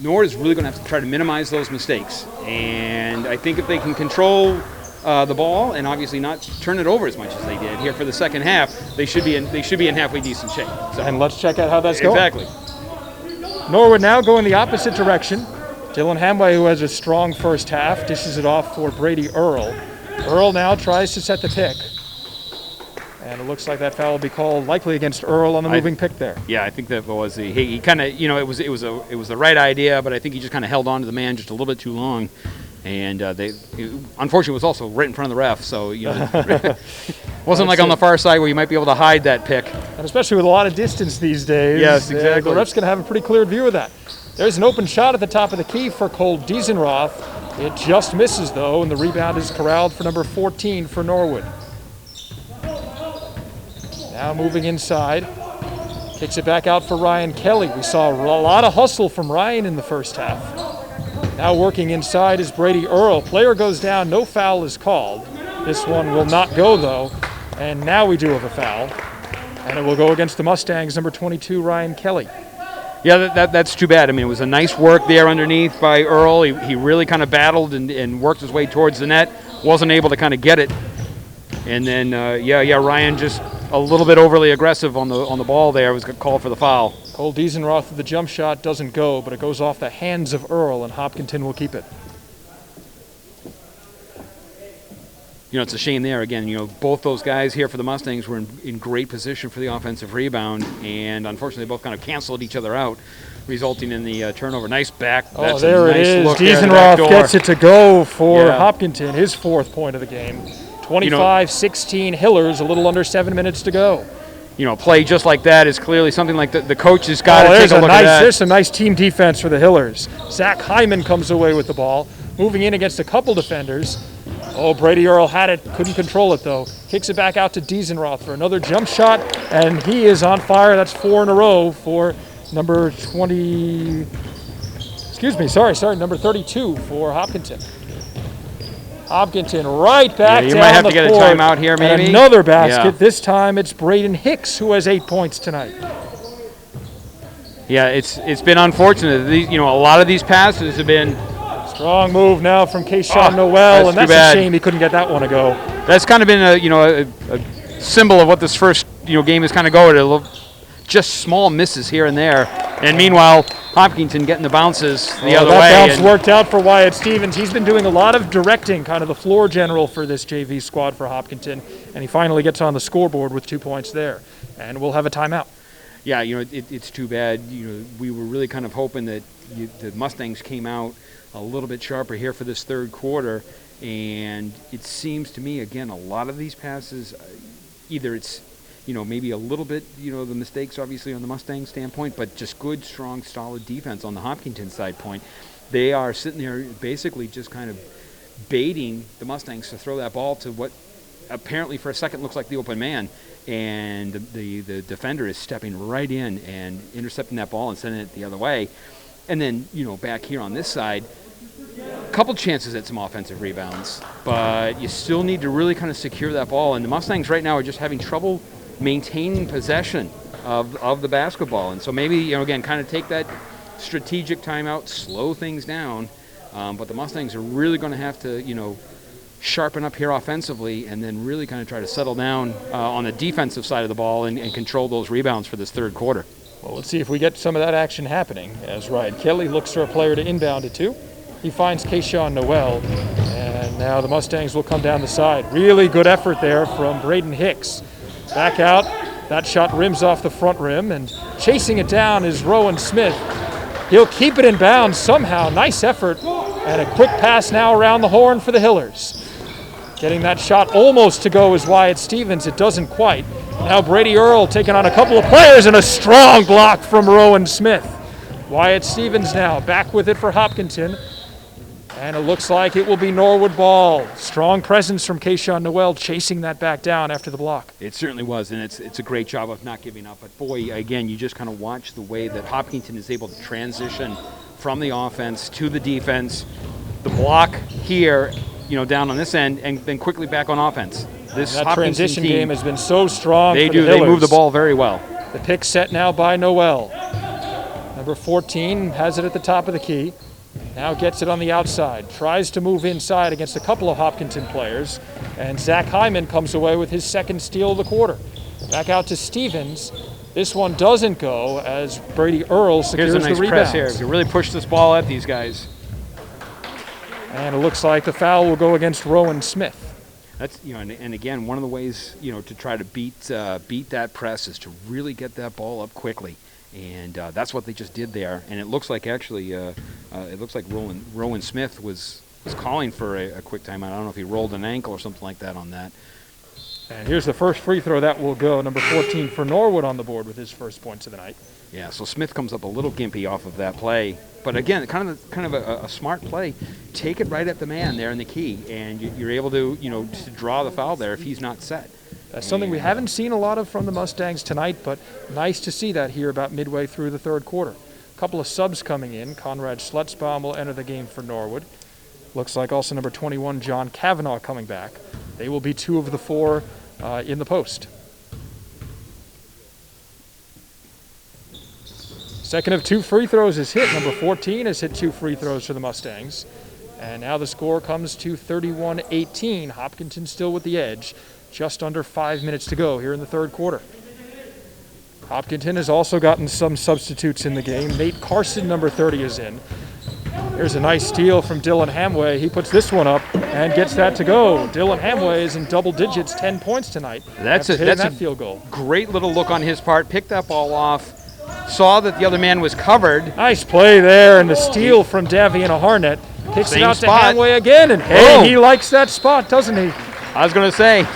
Norwood is really going to have to try to minimize those mistakes. And I think if they can control the ball and obviously not turn it over as much as they did here for the second half, they should be in halfway decent shape. So, and let's check out how that's going. Exactly. Norwood now going the opposite direction. Dylan Hamway, who has a strong first half, dishes it off for Brady Earl. Earl now tries to set the pick. And it looks like that foul will be called likely against Earl on the moving pick there. Yeah, I think that was he kind of, it was the right idea, but I think he just kind of held on to the man just a little bit too long. And unfortunately, it was also right in front of the ref, so wasn't like on the far side where you might be able to hide that pick. And especially with a lot of distance these days. Yes, exactly. The ref's going to have a pretty clear view of that. There's an open shot at the top of the key for Cole Diesenroth. It just misses, though, and the rebound is corralled for number 14 for Norwood. Now moving inside. Kicks it back out for Ryan Kelly. We saw a lot of hustle from Ryan in the first half. Now working inside is Brady Earl. Player goes down, no foul is called. This one will not go, though. And now we do have a foul. And it will go against the Mustangs, number 22, Ryan Kelly. Yeah, that's too bad. I mean, it was a nice work there underneath by Earl. He really kind of battled and worked his way towards the net. Wasn't able to kind of get it. And then, Ryan just a little bit overly aggressive on the ball there. Was called for the foul. Cole Diesenroth, the jump shot doesn't go, but it goes off the hands of Earl, and Hopkinton will keep it. It's a shame there. Again, both those guys here for the Mustangs were in great position for the offensive rebound, and unfortunately both kind of canceled each other out, resulting in the turnover. Nice back. Oh, there it is. Diesenroth gets it to go for Hopkinton, his 4th point of the game. 25-16 Hillers, a little under 7 minutes to go. Play just like that is clearly something like the coach has got to take a look at that. There's some nice team defense for the Hillers. Zach Hyman comes away with the ball, moving in against a couple defenders. Oh, Brady Earl had it, couldn't control it though. Kicks it back out to Diesenroth for another jump shot, and he is on fire. That's 4 in a row for number 32 for Hopkinton. Hopkinton right back down the court. You might have to get a timeout here, maybe. And another basket. Yeah. This time it's Braden Hicks who has 8 points tonight. Yeah, it's been unfortunate. A lot of these passes have been strong move now from Kayshawn Noel, and that's a shame he couldn't get that one to go. That's kind of been a symbol of what this first game is kind of going. Just small misses here and there, and meanwhile Hopkinton getting the bounces the other way. That bounce worked out for Wyatt Stevens. He's been doing a lot of directing, kind of the floor general for this JV squad for Hopkinton, and he finally gets on the scoreboard with 2 points there. And we'll have a timeout. Yeah, it's too bad. We were really kind of hoping that the Mustangs came out a little bit sharper here for this third quarter, and it seems to me, again, a lot of these passes, either it's maybe a little bit, the mistakes obviously on the Mustang standpoint, but just good, strong, solid defense on the Hopkinton side point. They are sitting there basically just kind of baiting the Mustangs to throw that ball to what apparently for a second looks like the open man, and the defender is stepping right in and intercepting that ball and sending it the other way. And then, back here on this side, a couple chances at some offensive rebounds, but you still need to really kind of secure that ball, and the Mustangs right now are just having trouble maintaining possession of the basketball. And so maybe, again, kind of take that strategic timeout, slow things down, but the Mustangs are really going to have to, sharpen up here offensively and then really kind of try to settle down on the defensive side of the ball and control those rebounds for this third quarter. Well, let's see if we get some of that action happening as Ryan Kelly looks for a player to inbound it to. He finds Kayshawn Noel, and now the Mustangs will come down the side. Really good effort there from Braden Hicks. Back out. That shot rims off the front rim, and chasing it down is Rowan Smith. He'll keep it in bounds somehow. Nice effort. And a quick pass now around the horn for the Hillers. Getting that shot almost to go is Wyatt Stevens. It doesn't quite. Now Brady Earl taking on a couple of players and a strong block from Rowan Smith. Wyatt Stevens now back with it for Hopkinton. And it looks like it will be Norwood ball. Strong presence from Kayshawn Noel chasing that back down after the block. It certainly was, and it's a great job of not giving up. But boy, again, you just kind of watch the way that Hopkinton is able to transition from the offense to the defense. The block here, down on this end, and then quickly back on offense. This that Hopkinton transition team, game has been so strong. They for do. The They Hillers. move the ball very well. The pick set now by Noel. Number 14 has it at the top of the key. Now gets it on the outside. Tries to move inside against a couple of Hopkinton players. And Zach Hyman comes away with his second steal of the quarter. Back out to Stevens. This one doesn't go as Brady Earl secures Here's a nice the rebound. press here. You really push this ball at these guys. And it looks like the foul will go against Rowan Smith. That's and again, one of the ways to try to beat that press is to really get that ball up quickly. And that's what they just did there. And it looks like actually, Rowan Smith was calling for a quick timeout. I don't know if he rolled an ankle or something like that on that. And here's the first free throw that will go. Number 14 for Norwood on the board with his first points of the night. Yeah, so Smith comes up a little gimpy off of that play. But again, kind of a smart play. Take it right at the man there in the key, and you're able to to draw the foul there if he's not set. That's something we haven't seen a lot of from the Mustangs tonight, but nice to see that here about midway through the third quarter. A couple of subs coming in. Conrad Schlutzbaum will enter the game for Norwood. Looks like also number 21, John Cavanaugh, coming back. They will be 2 of the 4 in the post. Second of 2 free throws is hit. Number 14 has hit 2 free throws for the Mustangs. And now the score comes to 31-18. Hopkinton still with the edge. Just under 5 minutes to go here in the third quarter. Hopkinton has also gotten some substitutes in the game. Nate Carson, number 30, is in. Here's a nice steal from Dylan Hamway. He puts this one up and gets that to go. Dylan Hamway is in double digits, 10 points tonight. That's a field goal. Great little look on his part. Picked that ball off. Saw that the other man was covered. Nice play there, and the steal from Davian Harnett. Kicks it out spot. to Hamway again, and hey, he likes that spot, doesn't he? I was going to say.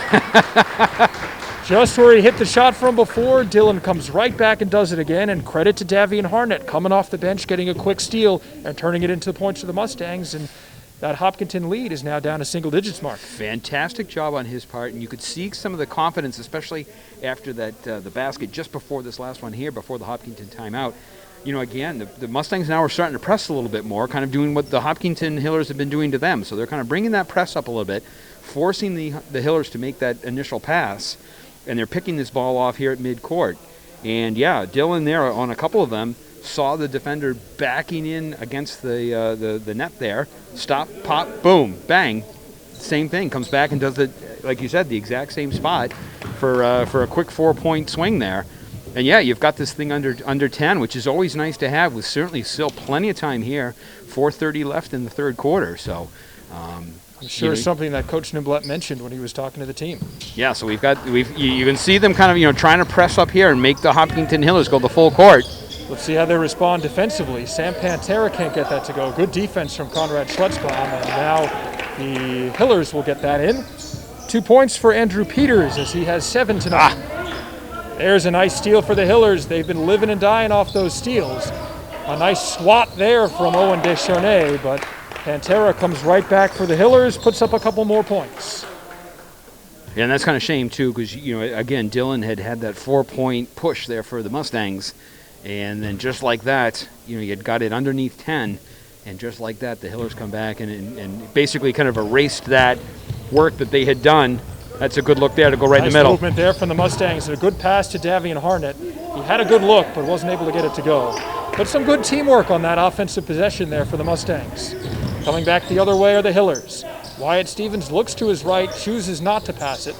Just where he hit the shot from before, Dylan comes right back and does it again, and credit to Davian Harnett coming off the bench, getting a quick steal, and turning it into the points for the Mustangs, and that Hopkinton lead is now down to single digits mark. Fantastic job on his part, and you could see some of the confidence, especially after that the basket just before this last one here, before the Hopkinton timeout. Again, the Mustangs now are starting to press a little bit more, kind of doing what the Hopkinton Hillers have been doing to them. So they're kind of bringing that press up a little bit, forcing the Hillers to make that initial pass, and they're picking this ball off here at midcourt. And yeah, Dylan there on a couple of them saw the defender backing in against the net there. Stop, pop, boom, bang. Same thing, comes back and does it, like you said, the exact same spot for a quick 4-point swing there. And yeah, you've got this thing under 10, which is always nice to have, with certainly still plenty of time here. 4:30 left in the third quarter, so. I'm sure something that Coach Nimblett mentioned when he was talking to the team. Yeah, so you can see them kind of trying to press up here and make the Hopkinton Hillers go the full court. Let's see how they respond defensively. Sam Pantera can't get that to go. Good defense from Conrad Schlutzbaum, and now the Hillers will get that in. 2 points for Andrew Peters as he has 7 tonight. There's a nice steal for the Hillers. They've been living and dying off those steals. A nice swat there from Owen Descharnay, but Pantera comes right back for the Hillers, puts up a couple more points. Yeah, and that's kind of a shame, too, because, again, Dylan had that 4-point push there for the Mustangs. And then just like that, you had got it underneath 10. And just like that, the Hillers come back and basically kind of erased that work that they had done. That's a good look there to go right in the middle. Nice movement there from the Mustangs. And a good pass to Davian Harnett. He had a good look, but wasn't able to get it to go. But some good teamwork on that offensive possession there for the Mustangs. Coming back the other way are the Hillers. Wyatt Stevens looks to his right, chooses not to pass it.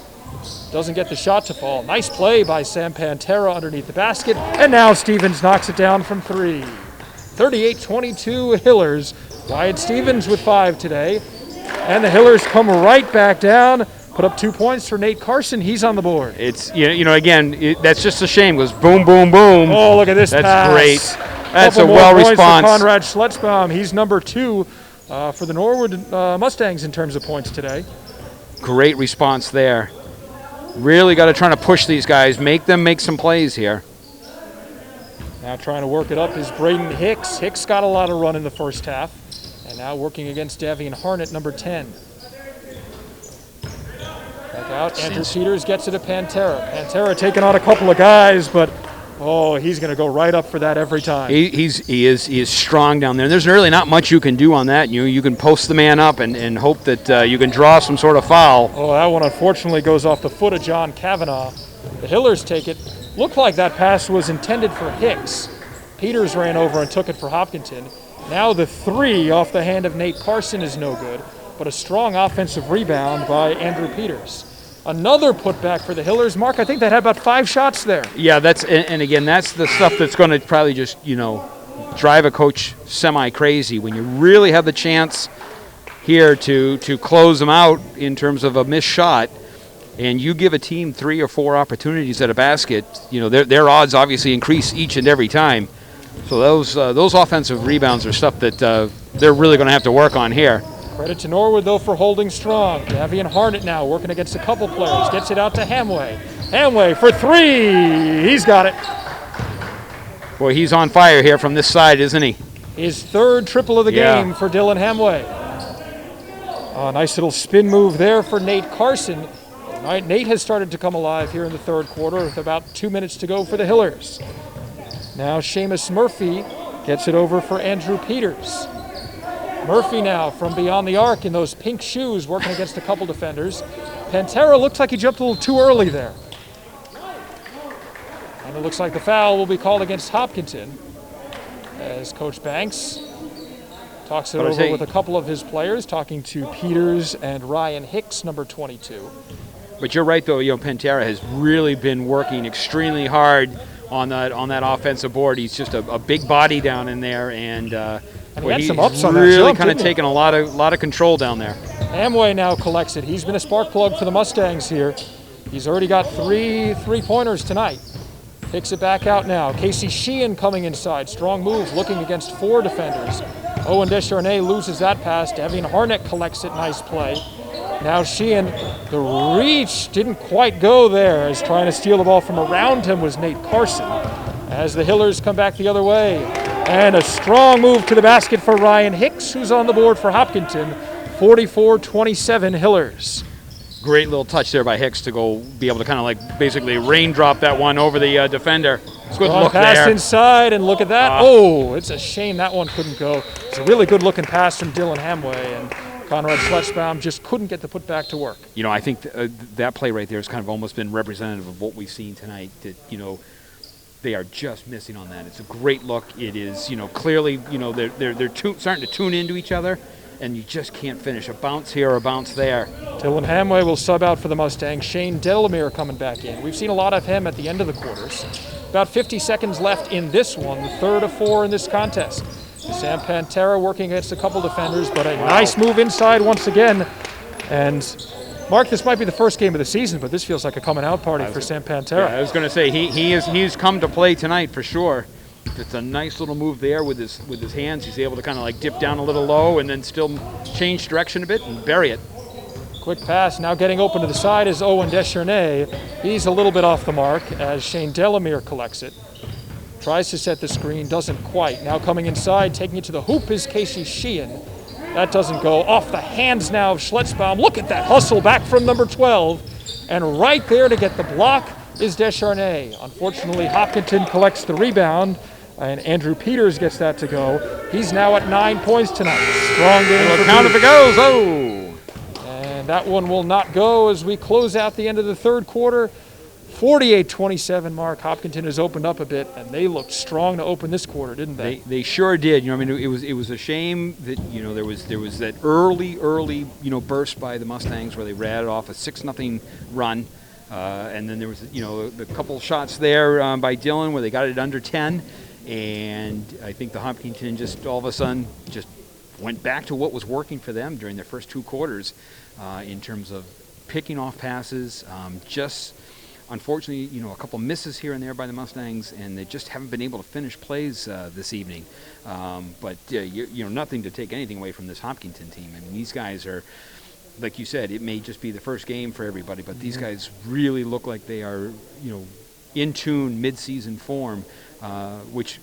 Doesn't get the shot to fall. Nice play by Sam Pantera underneath the basket. And now Stevens knocks it down from 3. 38-22 Hillers. Wyatt Stevens with 5 today. And the Hillers come right back down. Put up 2 points for Nate Carson. He's on the board. It's, again, that's just a shame. It goes boom, boom, boom. Oh, look at this pass. That's great. That's a Couple more well points response. for Conrad Schletzbaum. He's number 2 for the Norwood Mustangs in terms of points today. Great response there. Really got to try to push these guys, make them make some plays here. Now trying to work it up is Braden Hicks. Hicks got a lot of run in the first half. And now working against Davian Harnett, number 10. Back out. Andrew Peters gets it to Pantera. Pantera taking on a couple of guys, but he's going to go right up for that every time. He is strong down there. There's really not much you can do on that. You can post the man up and hope that you can draw some sort of foul. Oh, that one unfortunately goes off the foot of John Kavanaugh. The Hillers take it. Looked like that pass was intended for Hicks. Peters ran over and took it for Hopkinton. Now the 3 off the hand of Nate Carson is no good, but a strong offensive rebound by Andrew Peters. Another putback for the Hillers. Mark, I think that had about 5 shots there. Yeah, and again, that's the stuff that's going to probably just, drive a coach semi-crazy when you really have the chance here to close them out in terms of a missed shot, and you give a team 3 or 4 opportunities at a basket, their odds obviously increase each and every time. So those offensive rebounds are stuff that they're really going to have to work on here. Credit to Norwood, though, for holding strong. Davian Harnett now working against a couple players. Gets it out to Hamway. Hamway for 3. He's got it. Boy, he's on fire here from this side, isn't he? His 3rd triple of the game for Dylan Hamway. Nice little spin move there for Nate Carson. All right, Nate has started to come alive here in the 3rd quarter with about 2 minutes to go for the Hillers. Now Seamus Murphy gets it over for Andrew Peters. Murphy now from beyond the arc in those pink shoes working against a couple defenders. Pantera looks like he jumped a little too early there. And it looks like the foul will be called against Hopkinton as Coach Banks talks it over with a couple of his players, talking to Peters and Ryan Hicks, number 22. But you're right, though. Pantera has really been working extremely hard on that offensive board. He's just a big body down in there, and he had some ups on that really jump, kind of taking a lot of control down there. Amway now collects it. He's been a spark plug for the Mustangs here. He's already got 3 3-pointers tonight. Picks it back out now. Casey Sheehan coming inside. Strong move, looking against 4 defenders. Owen Descharnay loses that pass. Davian Harnett collects it. Nice play. Now Sheehan, the reach didn't quite go there, as trying to steal the ball from around him was Nate Carson. As the Hillers come back the other way. And a strong move to the basket for Ryan Hicks, who's on the board for Hopkinton. 44-27 Hillers. Great little touch there by Hicks to go be able to kind of like basically raindrop that one over the defender. It's good look pass there. Inside, and look at that. It's a shame that one couldn't go. It's a really good looking pass from Dylan Hamway, and Conrad Schletzbaum just couldn't get the putback to work. I think that play right there has kind of almost been representative of what we've seen tonight. That they are just missing on that. It's a great look. It is clearly they're starting to tune into each other, and you just can't finish a bounce here or a bounce there. Dylan Hamway will sub out for the Mustangs. Shane Delamere coming back in. We've seen a lot of him at the end of the quarters. About 50 seconds left in this one, the 3rd of 4 in this contest. Sam Pantera working against a couple defenders, but a nice move inside once again. And Mark, this might be the first game of the season, but this feels like a coming out party for Sam Pantera. Yeah, I was going to say he's come to play tonight for sure. It's a nice little move there with his hands. He's able to kind of like dip down a little low and then still change direction a bit and bury it. Quick pass, now getting open to the side is Owen Descharnay. He's a little bit off the mark as Shane Delamere collects it. Tries to set the screen, doesn't quite. Now coming inside, taking it to the hoop is Casey Sheehan. That doesn't go. Off the hands now of Schletzbaum. Look at that hustle back from number 12. And right there to get the block is Descharnay. Unfortunately, Hopkinton collects the rebound, and Andrew Peters gets that to go. He's now at 9 points tonight. Strong game for count if it goes. Oh! And that one will not go as we close out the end of the 3rd quarter. 48-27, Mark. Hopkinton has opened up a bit, and they looked strong to open this quarter, didn't they? They sure did. It was a shame that there was that early burst by the Mustangs where they ratted off a 6-0 run, and then there was the couple shots there by Dylan where they got it under 10, and I think the Hopkinton just all of a sudden just went back to what was working for them during their first 2 quarters in terms of picking off passes, just unfortunately, a couple misses here and there by the Mustangs, and they just haven't been able to finish plays this evening. But nothing to take anything away from this Hopkinton team. I mean, these guys are, like you said, it may just be the first game for everybody, but these guys really look like they are, in tune, mid-season form, which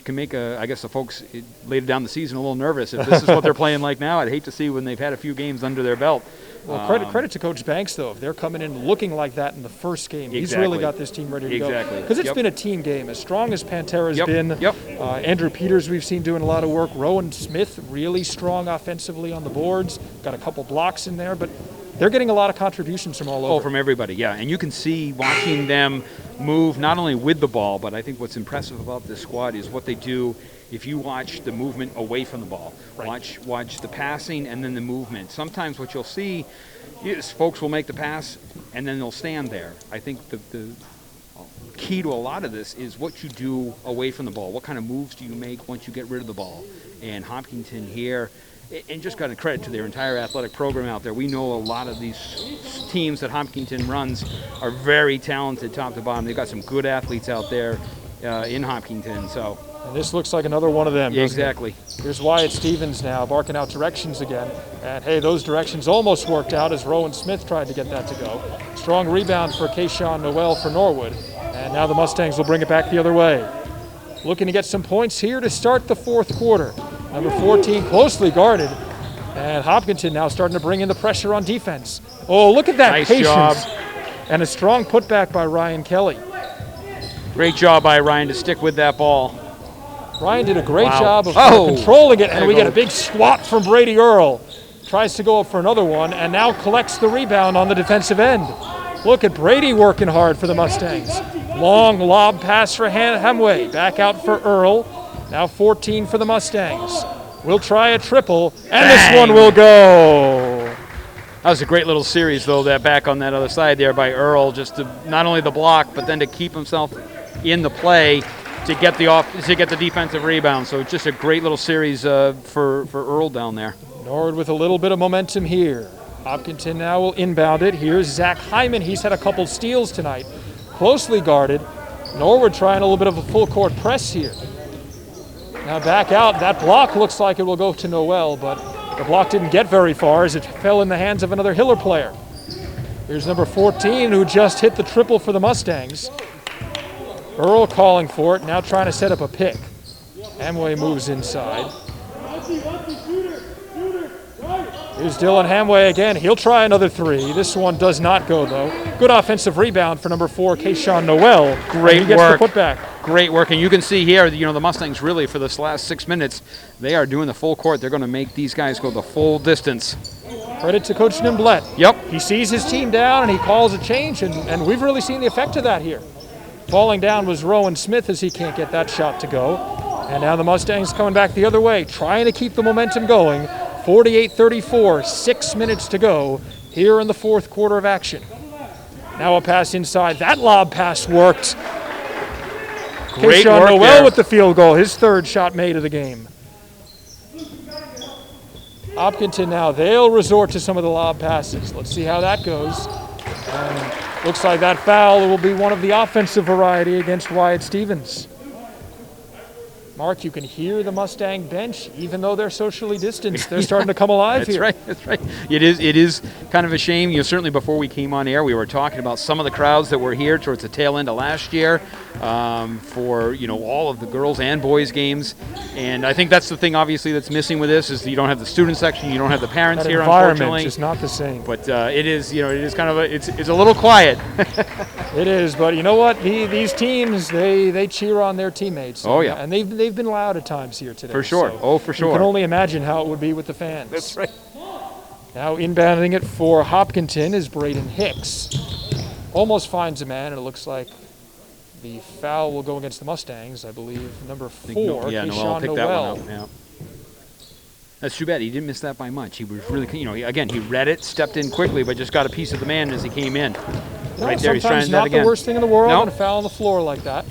can make I guess the folks later down the season a little nervous. If this is what they're playing like now, I'd hate to see when they've had a few games under their belt. Well, credit to Coach Banks, though. If they're coming in looking like that in the first game, exactly. He's really got this team ready to go. Because it's been a team game. As strong as Pantera's been, Andrew Peters we've seen doing a lot of work. Rowan Smith really strong offensively on the boards. Got a couple blocks in there, but they're getting a lot of contributions from all over. Oh, from everybody, yeah. And you can see watching them move not only with the ball, but I think what's impressive about this squad is what they do. If you watch the movement away from the ball, watch the passing and then the movement. Sometimes what you'll see is folks will make the pass and then they'll stand there. I think the key to a lot of this is what you do away from the ball. What kind of moves do you make once you get rid of the ball? And Hopkinton here, and just got a credit to their entire athletic program out there. We know a lot of these teams that Hopkinton runs are very talented top to bottom. They've got some good athletes out there in Hopkinton. So. And this looks like another one of them. Yeah, exactly. Here's Wyatt Stevens now barking out directions again. And hey, those directions almost worked out as Rowan Smith tried to get that to go. Strong rebound for Kayshawn Noel for Norwood. And now the Mustangs will bring it back the other way. Looking to get some points here to start the fourth quarter. Number 14 closely guarded. And Hopkinton now starting to bring in the pressure on defense. Oh, look at that nice patience. Job. And a strong putback by Ryan Kelly. Great job by Ryan to stick with that ball. Ryan did a great job of controlling it, and we get a big swat from Brady Earl. Tries to go up for another one, and now collects the rebound on the defensive end. Look at Brady working hard for the Mustangs. Long lob pass for Hemway. Back out for Earl. Now 14 for the Mustangs. We'll try a triple, and this one will go. That was a great little series, though, that back on that other side there by Earl, just to not only the block, but then to keep himself in the play to get the defensive rebound. So just a great little series for Earl down there. Norwood with a little bit of momentum here. Hopkinton now will inbound it. Here's Zach Hyman. He's had a couple steals tonight. Closely guarded. Norwood trying a little bit of a full court press here. Now back out. That block looks like it will go to Noel, but the block didn't get very far as it fell in the hands of another Hiller player. Here's number 14 who just hit the triple for the Mustangs. Earl calling for it, now trying to set up a pick. Hamway moves inside. Here's Dylan Hamway again. He'll try another three. This one does not go, though. Good offensive rebound for number 4, Kayshawn Noel. Great he gets work. The putback. Great work. And you can see here, the Mustangs really, for this last 6 minutes, they are doing the full court. They're going to make these guys go the full distance. Credit to Coach Nimblett. Yep. He sees his team down, and he calls a change, and we've really seen the effect of that here. Falling down was Rowan Smith as he can't get that shot to go. And now the Mustangs coming back the other way, trying to keep the momentum going. 48-34, 6 minutes to go here in the fourth quarter of action. Now a pass inside. That lob pass worked. Great Kayshawn work Noel there. with the field goal, his third shot made of the game. Hopkinton now, they'll resort to some of the lob passes. Let's see how that goes. And looks like that foul will be one of the offensive variety against Wyatt Stevens. Mark, you can hear the Mustang bench, even though they're socially distanced. They're starting to come alive here. That's right. It is kind of a shame. Certainly before we came on air, we were talking about some of the crowds that were here towards the tail end of last year for all of the girls and boys games. And I think that's the thing, obviously, that's missing with this is you don't have the student section, you don't have the parents that here, environment unfortunately. Just not the same. But it is kind of it's a little quiet. It is, but you know what? These teams, they cheer on their teammates. Oh, yeah. And they've been loud at times here today. For sure. So for sure. You can only imagine how it would be with the fans. That's right. Now inbounding it for Hopkinton is Braden Hicks. Almost finds a man, and it looks like the foul will go against the Mustangs, I believe. Number 4, Noel picked Noel. that one up. Yeah. That's too bad. He didn't miss that by much. He was really, he read it, stepped in quickly, but just got a piece of the man as he came in. Right there, he's trying sometimes that not again. the worst thing in the world, Nope. and a foul on the floor like that.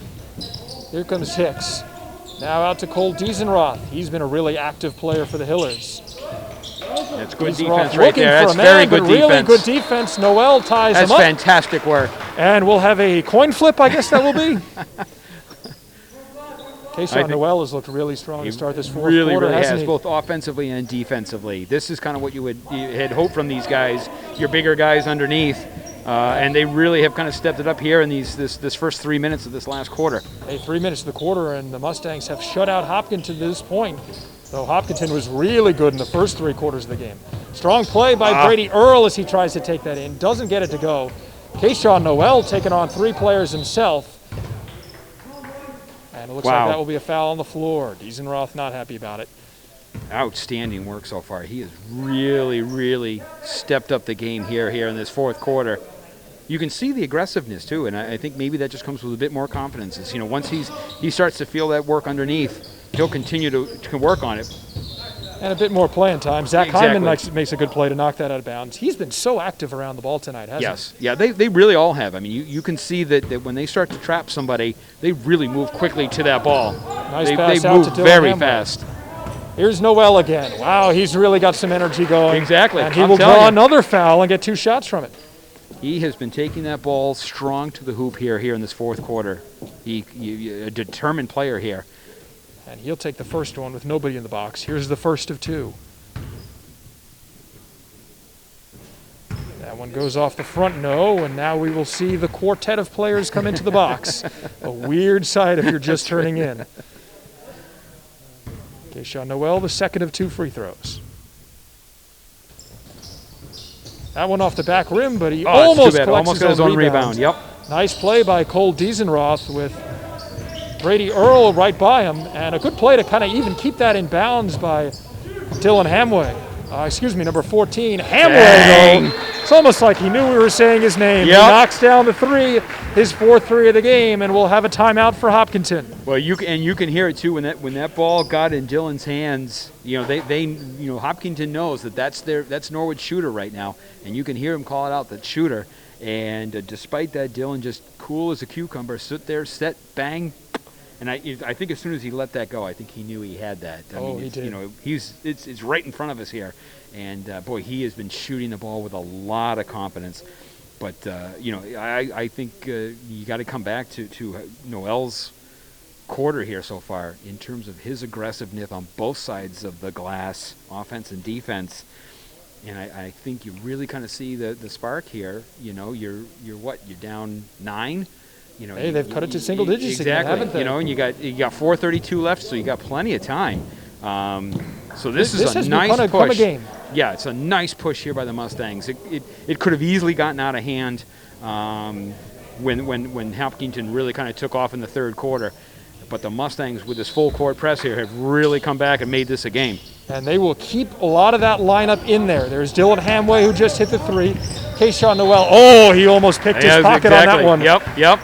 Here comes Hicks. Now out to Cole Diesenroth. He's been a really active player for the Hillers. That's good He's defense right looking there. for That's a man, very good but really defense. good defense. Noel ties That's him up. fantastic work. And we'll have a coin flip, I guess that will be. Kayshawn Noel has looked really strong to start this fourth quarter, Really hasn't has, he? both offensively and defensively. This is kind of what you had hoped from these guys, your bigger guys underneath, and they really have kind of stepped it up here in this first 3 minutes of this last quarter. Hey, 3 minutes of the quarter, and the Mustangs have shut out Hopkinton to this point, though Hopkinton was really good in the first 3 quarters of the game. Strong play by Brady Earl as he tries to take that in. Doesn't get it to go. Kayshawn Noel taking on 3 players himself. And it looks like that will be a foul on the floor. Diesenroth not happy about it. Outstanding work so far. He has really, really stepped up the game here in this fourth quarter. You can see the aggressiveness too, and I think maybe that just comes with a bit more confidence. It's, once he starts to feel that work underneath, he'll continue to work on it. And a bit more playing time. Zach Hyman makes a good play to knock that out of bounds. He's been so active around the ball tonight, hasn't he? Yes. Yeah, they really all have. I mean, you can see that when they start to trap somebody, they really move quickly to that ball. Nice they pass out move to Dylan very Hamway. fast. Here's Noel again. Wow, he's really got some energy going. Exactly. And he will draw another foul and get 2 shots from it. He has been taking that ball strong to the hoop here in this fourth quarter. He a determined player here. And he'll take the first one with nobody in the box. Here's the first of 2. That one goes off the front, no, and now we will see the quartet of players come into the box. A weird sight if you're just turning in. Kayshawn Noel, the second of 2 free throws. That one off the back rim, but he almost collects his own rebound. Yep. Nice play by Cole Diesenroth with Brady Earl right by him, and a good play to kind of even keep that in bounds by Dylan Hamway. Number 14. Hamway, though, it's almost like he knew we were saying his name. Yep. He knocks down the 3, his 4th 3 of the game, and we'll have a timeout for Hopkinton. Well, you can hear it too when that ball got in Dylan's hands. Hopkinton knows that's Norwood's shooter right now, and you can hear him call it out, that shooter. And despite that, Dylan just cool as a cucumber, stood there, set, bang. And I think as soon as he let that go, I think he knew he had that. He did. It's right in front of us here, and boy, he has been shooting the ball with a lot of confidence. But I think you got to come back to Noel's quarter here so far in terms of his aggressiveness on both sides of the glass, offense and defense. And I think you really kind of see the spark here. You're down 9. Hey, they've cut it to single digits again, haven't they? And you got 4:32 left, so you got plenty of time. So this is a nice push. Become a game. Yeah, it's a nice push here by the Mustangs. It could have easily gotten out of hand when Hopkinton really kind of took off in the third quarter. But the Mustangs, with this full court press here, have really come back and made this a game. And they will keep a lot of that lineup in there. There's Dylan Hamway, who just hit the 3. Kayshawn Noel, he almost picked his pocket on that one. Yep.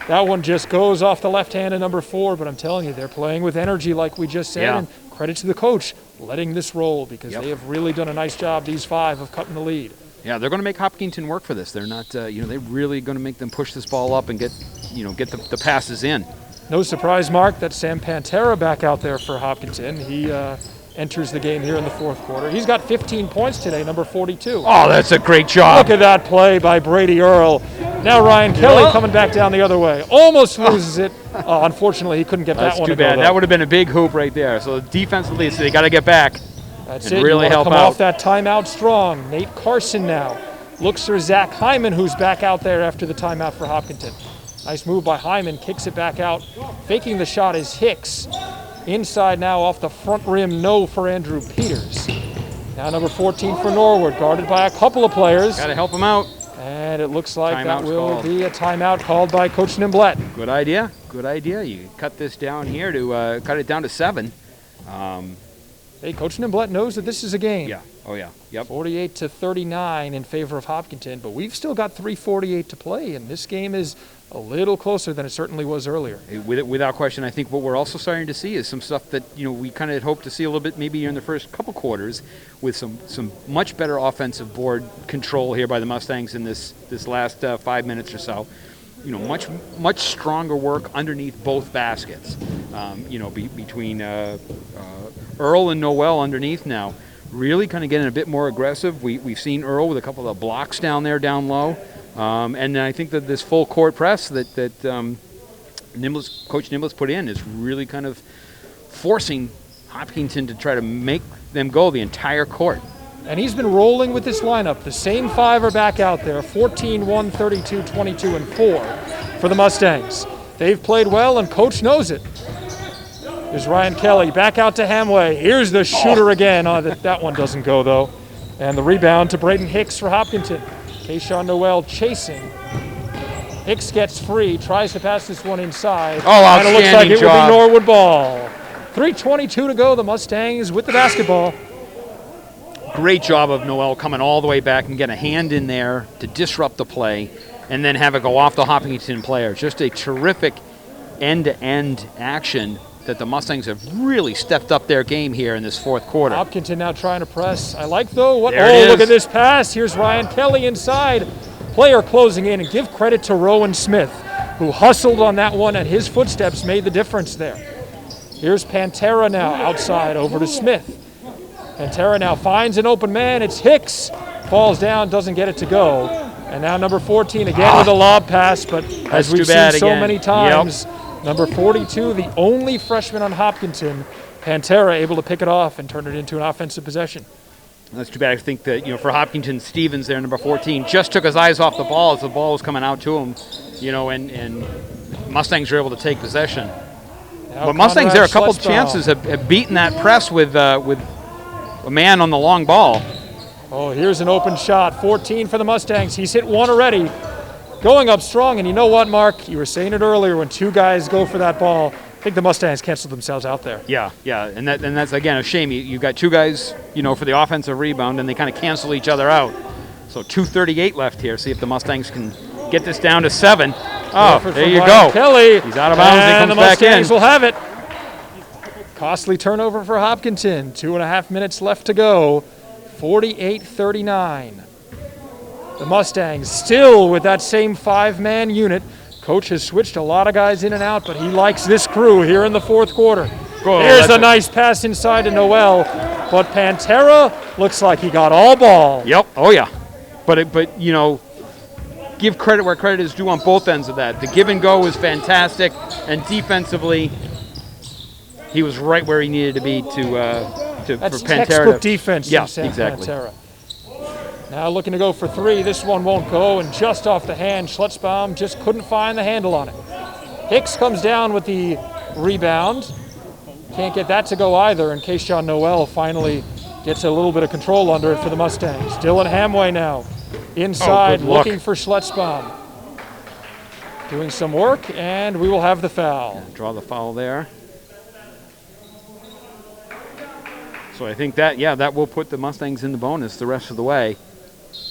That one just goes off the left hand of number 4, but I'm telling you, they're playing with energy like we just said, and credit to the coach letting this roll, because they have really done a nice job, these 5, of cutting the lead. Yeah, they're going to make Hopkinton work for this. They're not, they're really going to make them push this ball up and get the passes in. No surprise, Mark, that Sam Pantera back out there for Hopkinton. He enters the game here in the fourth quarter. He's got 15 points today, number 42. Oh, that's a great job. Look at that play by Brady Earl. Now Ryan Kelly coming back down the other way. Almost loses it. Oh, unfortunately, he couldn't get that one to go. That's too bad. That would have been a big hoop right there. So defensively, they got to get back. That's and it. Really help come out. Off that timeout strong. Nate Carson now looks for Zach Hyman, who's back out there after the timeout for Hopkinton. Nice move by Hyman. Kicks it back out. Faking the shot is Hicks. Inside now off the front rim, no for Andrew Peters. Now number 14 for Norwood, guarded by a couple of players. Got to help him out. And it looks like Timeout's that will called. be a timeout called by Coach Nimblett. Good idea. Good idea. You cut this down here to cut it down to 7. Hey, Coach Nimblett knows that this is a game. Yeah. Oh, yeah. Yep. 48-39 in favor of Hopkinton, but we've still got 3:48 to play, and this game is a little closer than it certainly was earlier. Without question, I think what we're also starting to see is some stuff that we kind of had hoped to see a little bit maybe in the first couple quarters, with some much better offensive board control here by the Mustangs in this last 5 minutes or so. Much stronger work underneath both baskets. Between Earl and Noel underneath now, really kind of getting a bit more aggressive. We've seen Earl with a couple of blocks down there, down low. And I think that this full court press that Coach Nimbless put in is really kind of forcing Hopkinton to try to make them go the entire court. And he's been rolling with this lineup. The same 5 are back out there, 14, 1, 32, 22, and 4 for the Mustangs. They've played well, and Coach knows it. There's Ryan Kelly back out to Hamway. Here's the shooter again. That one doesn't go, though. And the rebound to Braden Hicks for Hopkinton. Kayshawn Noel chasing. Hicks gets free, tries to pass this one inside. Oh, outstanding and it looks like it job. will be Norwood ball. 3:22 to go. The Mustangs with the basketball. Great job of Noel coming all the way back and getting a hand in there to disrupt the play and then have it go off the Hopkinton player. Just a terrific end-to-end action that the Mustangs have really stepped up their game here in this fourth quarter. Hopkinton now trying to press. I like, though, what? There it is. Look at this pass. Here's Ryan Kelly inside. Player closing in, and give credit to Rowan Smith, who hustled on that one, and his footsteps made the difference there. Here's Pantera now outside over to Smith. Pantera now finds an open man. It's Hicks. Falls down, doesn't get it to go. And now number 14 again with a lob pass, but as we've seen so many times, number 42, the only freshman on Hopkinton, Pantera able to pick it off and turn it into an offensive possession. That's too bad. I think that, for Hopkinton, Stevens there, number 14, just took his eyes off the ball as the ball was coming out to him, and Mustangs were able to take possession. Now But Mustangs there, a couple Schletzbaum. chances have beaten that press with a man on the long ball. Oh, here's an open shot. 14 for the Mustangs. He's hit one already. Going up strong, and you know what, Mark? You were saying it earlier, when 2 guys go for that ball, I think the Mustangs canceled themselves out there. Yeah, and that's, again, a shame. You've got 2 guys, for the offensive rebound, and they kind of cancel each other out. So 2:38 left here. See if the Mustangs can get this down to 7. Oh, there you go. Kelly. He's out of bounds. He And comes the back in. Mustangs will have it. Costly turnover for Hopkinton. 2.5 minutes left to go. 48-39. The Mustangs still with that same 5-man unit. Coach has switched a lot of guys in and out, but he likes this crew here in the fourth quarter. Here's a nice pass inside to Noel, but Pantera looks like he got all ball. Yep. Oh, yeah. But give credit where credit is due on both ends of that. The give and go was fantastic, and defensively, he was right where he needed to be That's for Pantera. textbook defense Yeah, from Sam exactly. Pantera. Now looking to go for 3. This one won't go, and just off the hand, Schletzbaum just couldn't find the handle on it. Hicks comes down with the rebound. Can't get that to go either, and Kayshawn Noel finally gets a little bit of control under it for the Mustangs. Dylan Hamway now inside, looking for Schletzbaum. Doing some work, and we will have the foul. Draw the foul there. So I think that will put the Mustangs in the bonus the rest of the way.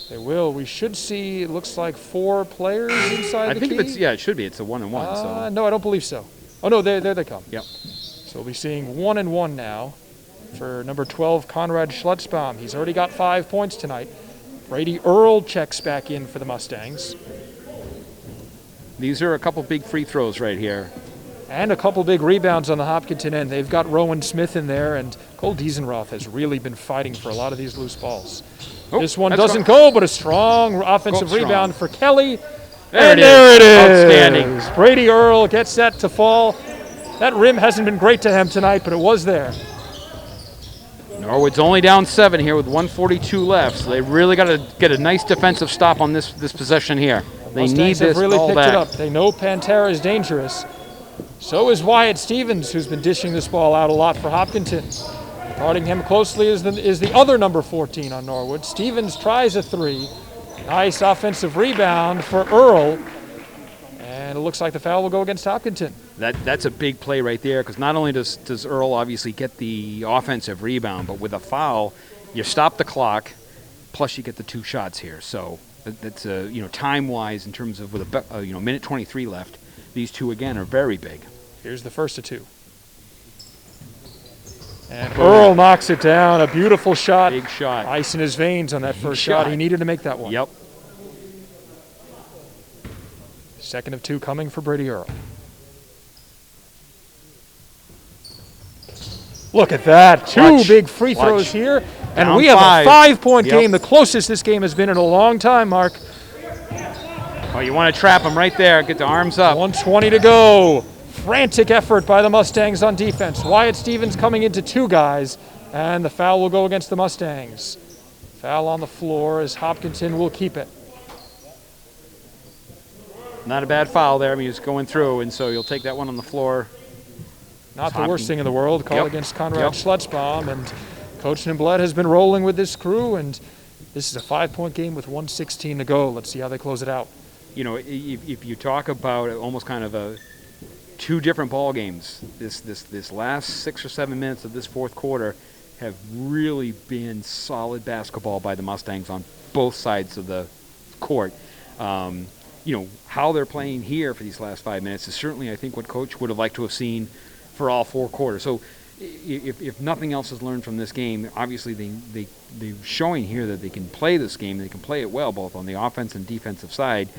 They will. We should see, it looks like 4 players inside the key. It should be. It's a 1-and-1. So. No, I don't believe so. Oh, no, there they come. Yep. So we'll be seeing 1-and-1 now for number 12, Conrad Schletzbaum. He's already got 5 points tonight. Brady Earl checks back in for the Mustangs. These are a couple big free throws right here. And a couple big rebounds on the Hopkinton end. They've got Rowan Smith in there, and Cole Diesenroth has really been fighting for a lot of these loose balls. Oh, this one doesn't go, but a strong offensive rebound for Kelly. There it is. Outstanding. Brady Earl gets that to fall. That rim hasn't been great to him tonight, but it was there. Norwood's only down 7 here with 1:42 left, so they really got to get a nice defensive stop on this possession here. They need this have really ball picked back. it up. They know Pantera is dangerous. So is Wyatt Stevens, who's been dishing this ball out a lot for Hopkinton. Guarding him closely is the other number 14 on Norwood. Stevens tries a 3. Nice offensive rebound for Earl. And it looks like the foul will go against Hopkinton. That's a big play right there, because not only does Earl obviously get the offensive rebound, but with a foul, you stop the clock, plus you get the 2 shots here. So that's time-wise in terms of with a minute 23 left, these 2 again are very big. Here's the first of 2. And Earl knocks it down. A beautiful shot. Big shot. Ice in his veins on that first shot. He needed to make that one. Yep. Second of 2 coming for Brady Earl. Look at that. 2 big free throws here. And we have a 5-point game, the closest this game has been in a long time, Mark. Oh, you want to trap him right there. Get the arms up. 1:20 to go. Frantic effort by the Mustangs on defense. Wyatt Stevens coming into 2 guys, and the foul will go against the Mustangs. Foul on the floor as Hopkinton will keep it. Not a bad foul there. I mean, he's going through, and so you'll take that one on the floor. Not the worst thing in the world. Call against Conrad Schlutzbaum, and Coach Nimblett has been rolling with this crew, and this is a 5-point game with 1:16 to go. Let's see how they close it out. You know, if you talk about almost kind of 2 different ball games, this last 6 or 7 minutes of this fourth quarter have really been solid basketball by the Mustangs on both sides of the court. You know, how they're playing here for these last 5 minutes is certainly, I think, what Coach would have liked to have seen for all 4 quarters. So if nothing else is learned from this game, obviously they're showing here that they can play this game. They can play it well, both on the offense and defensive side.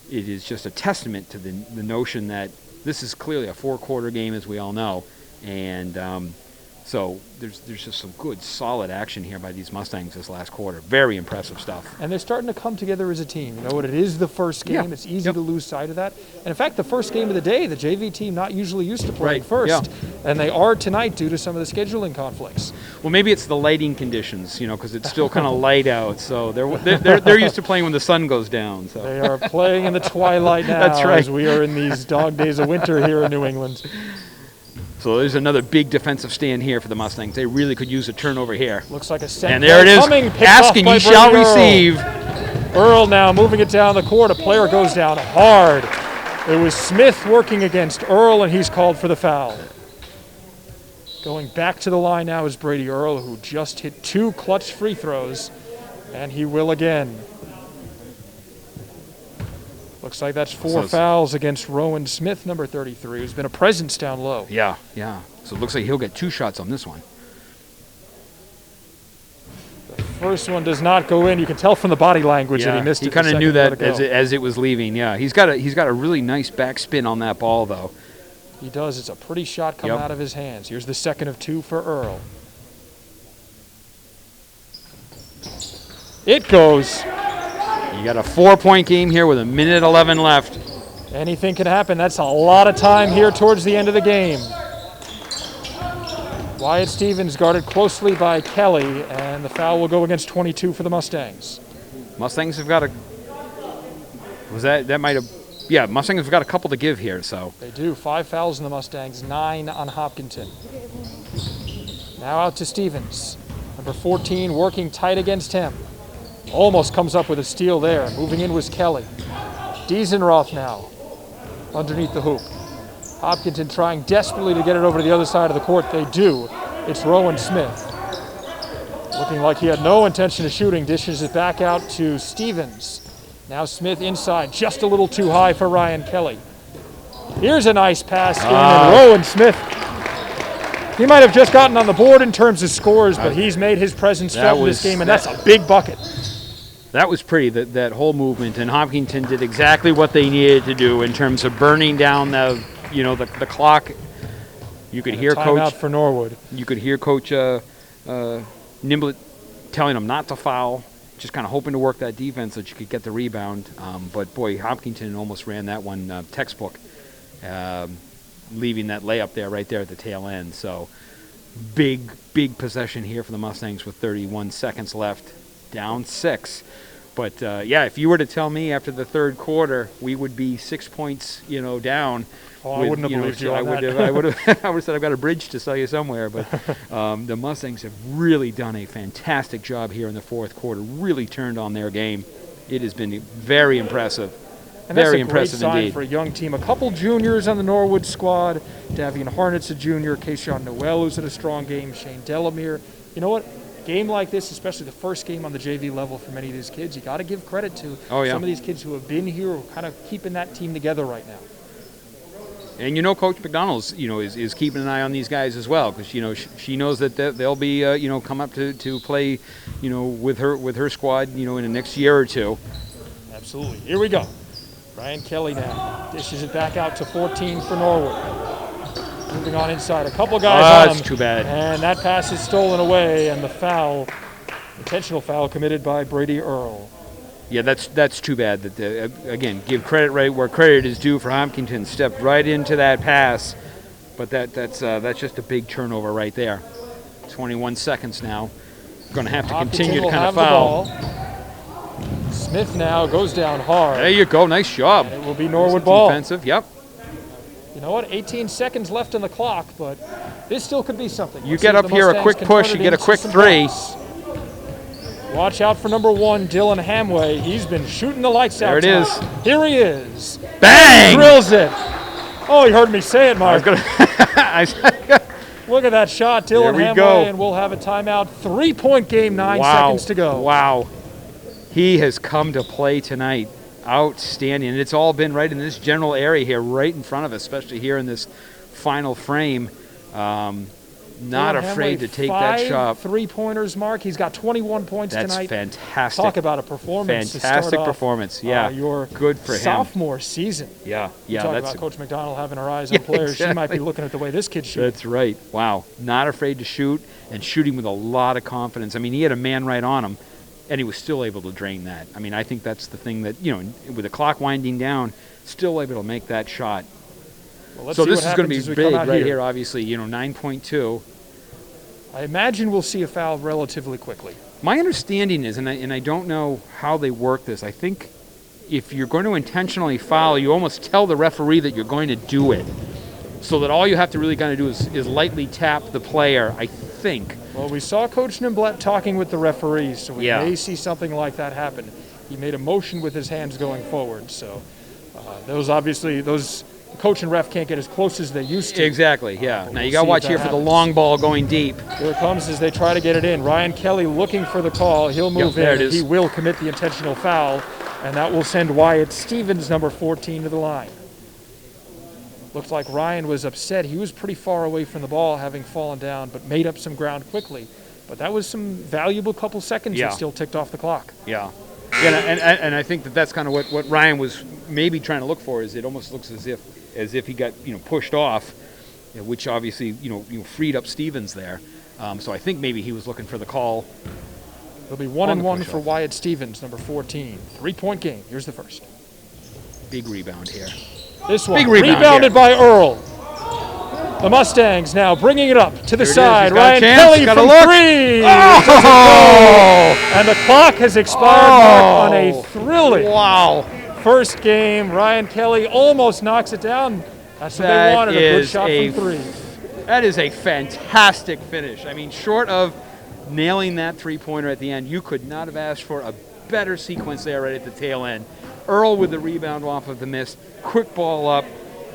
It is just a testament to the notion that this is clearly a 4-quarter game, as we all know. And so there's just some good, solid action here by these Mustangs this last quarter. Very impressive stuff. And they're starting to come together as a team. You know what? It is the first game. It's easy to lose sight of that. And in fact, the first game of the day, the JV team not usually used to playing first. And they are tonight due to some of the scheduling conflicts. Well, maybe it's the lighting conditions, you know, because it's still kind of light out. So they're used to playing when the sun goes down. So they are playing in the twilight now. That's right. As we are in these dog days of winter here in New England. So there's another big defensive stand here for the Mustangs. They really could use a turnover here. Looks like a set. And there it is. Ask and you shall receive. Earl now moving it down the court. A player goes down hard. It was Smith working against Earl, and he's called for the foul. Going back to the line now is Brady Earl, who just hit 2 clutch free throws, and he will again. Looks like that's 4 fouls against Rowan Smith, number 33, who's been a presence down low. Yeah. So it looks like he'll get 2 shots on this one. The first one does not go in. You can tell from the body language that he missed it. He kind of knew that as it was leaving. Yeah, he's got a really nice backspin on that ball, though. He does. It's a pretty shot coming out of his hands. Here's the second of 2 for Earl. It goes. You got a 4-point game here with 1:11 left. Anything can happen. That's a lot of time here towards the end of the game. Wyatt Stevens guarded closely by Kelly, and the foul will go against 22 for the Mustangs. Mustangs have got a... That might have... Yeah, Mustangs have got a couple to give here, so... They do. 5 fouls in the Mustangs, 9 on Hopkinton. Now out to Stevens. Number 14 working tight against him. Almost comes up with a steal there. Moving in was Kelly. Diesenroth now underneath the hoop. Hopkinton trying desperately to get it over to the other side of the court. They do. It's Rowan Smith. Looking like he had no intention of shooting. Dishes it back out to Stevens. Now Smith inside. Just a little too high for Ryan Kelly. Here's a nice pass in, and Rowan Smith. He might have just gotten on the board in terms of scores, but he's made his presence felt in this game, and that's a big bucket. That was pretty, that whole movement, and Hopkinton did exactly what they needed to do in terms of burning down the clock. You could hear Coach timeout for Norwood. You could hear Coach Nimblett telling him not to foul, just kind of hoping to work that defense so that you could get the rebound. But boy, Hopkinton almost ran that one textbook, leaving that layup there right there at the tail end. So big possession here for the Mustangs with 31 seconds left, down 6. But if you were to tell me after the third quarter we would be 6 points, down. I wouldn't have believed you on that. I would have said I've got a bridge to sell you somewhere. But the Mustangs have really done a fantastic job here in the fourth quarter. Really turned on their game. It has been very impressive. And very impressive indeed. That's a great sign for a young team. A couple juniors on the Norwood squad. Davian Harnett's a junior. Kayshawn Noel, who's in a strong game. Shane Delamere. You know what? Game like this, especially the first game on the JV level for many of these kids, you got to give credit to some of these kids who have been here, who are kind of keeping that team together right now. And Coach McDonald's is keeping an eye on these guys as well, because she knows that they'll be come up to play with her squad in the next year or two. Absolutely. Here we go. Ryan Kelly now dishes it back out to 14 for Norwood. Moving on inside, a couple guys on him. That's too bad. And that pass is stolen away, and the foul Intentional foul committed by Brady Earl. Yeah, that's too bad. That again, give credit right where credit is due for Hopkinton. Stepped right into that pass, but that's just a big turnover right there. 21 seconds now. Going to have to continue to kind of foul. Smith now goes down hard. There you go. Nice job. And it will be Norwood ball. Defensive. Yep. You know what? 18 seconds left on the clock, but this still could be something. You get up here, a quick push, you get a quick three. Watch out for number 1, Dylan Hamway. He's been shooting the lights out. There it is. Here he is. Bang! He drills it. Oh, you heard me say it, Mark. Look at that shot, Dylan Hamway, and we'll have a timeout. 3-point game, 9 seconds to go. Wow. He has come to play tonight. Outstanding. And it's all been right in this general area here, right in front of us, especially here in this final frame. Not afraid to take that shot. 3-pointers, Mark. He's got 21 points tonight. That's fantastic. Talk about a performance. Fantastic performance. Yeah. Your good for him. Sophomore season. Yeah. You talk about Coach McDonald having her eyes on players. Exactly. She might be looking at the way this kid shoots. That's right. Wow. Not afraid to shoot and shooting with a lot of confidence. I mean, he had a man right on him, and he was still able to drain that. I mean, I think that's the thing that, with the clock winding down, still able to make that shot. Well, so this is going to be big right here, obviously, 9.2. I imagine we'll see a foul relatively quickly. My understanding is, and I don't know how they work this, I think if you're going to intentionally foul, you almost tell the referee that you're going to do it, so that all you have to really kind of do is lightly tap the player, I think. Well, we saw Coach Nimblett talking with the referees, so we may see something like that happen. He made a motion with his hands going forward, so those coach and ref can't get as close as they used to. Exactly, yeah. Now you got to watch here for the long ball going deep. Here it comes as they try to get it in. Ryan Kelly looking for the call. He'll move in. He will commit the intentional foul, and that will send Wyatt Stevens, number 14, to the line. Looks like Ryan was upset. He was pretty far away from the ball, having fallen down, but made up some ground quickly. But that was some valuable couple seconds that still ticked off the clock. Yeah. And I think that's kind of what Ryan was maybe trying to look for. Is it almost looks as if he got pushed off, which obviously freed up Stevens there. So I think maybe he was looking for the call. It'll be 1-1 for Wyatt Stevens, number 14. 3-point game. Here's the first. Big rebound here. This one rebounded by Earl. The Mustangs now bringing it up to the side. Ryan Kelly from 3. Oh! And the clock has expired, Mark, on a thrilling first game. Ryan Kelly almost knocks it down. That's what they wanted, a good shot from 3. That is a fantastic finish. I mean, short of nailing that 3-pointer at the end, you could not have asked for a better sequence there right at the tail end. Earl with the rebound off of the miss, quick ball up,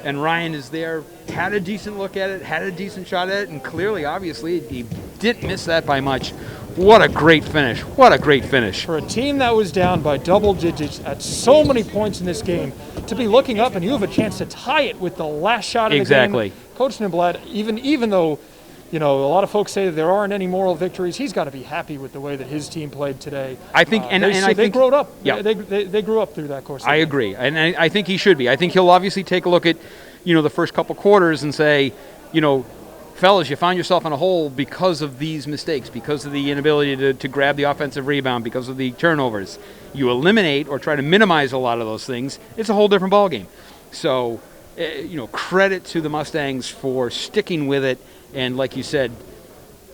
and Ryan is there, had a decent look at it, had a decent shot at it, and clearly, obviously, he didn't miss that by much. What a great finish. What a great finish. For a team that was down by double digits at so many points in this game, to be looking up and you have a chance to tie it with the last shot of the game. Coach Nimblett, even though a lot of folks say that there aren't any moral victories, he's got to be happy with the way that his team played today. I think, they grew up. Yeah. They grew up through that course. I agree, and I think he should be. I think he'll obviously take a look at, the first couple quarters and say, fellas, you found yourself in a hole because of these mistakes, because of the inability to grab the offensive rebound, because of the turnovers. You eliminate or try to minimize a lot of those things, it's a whole different ballgame. So, credit to the Mustangs for sticking with it. And like you said,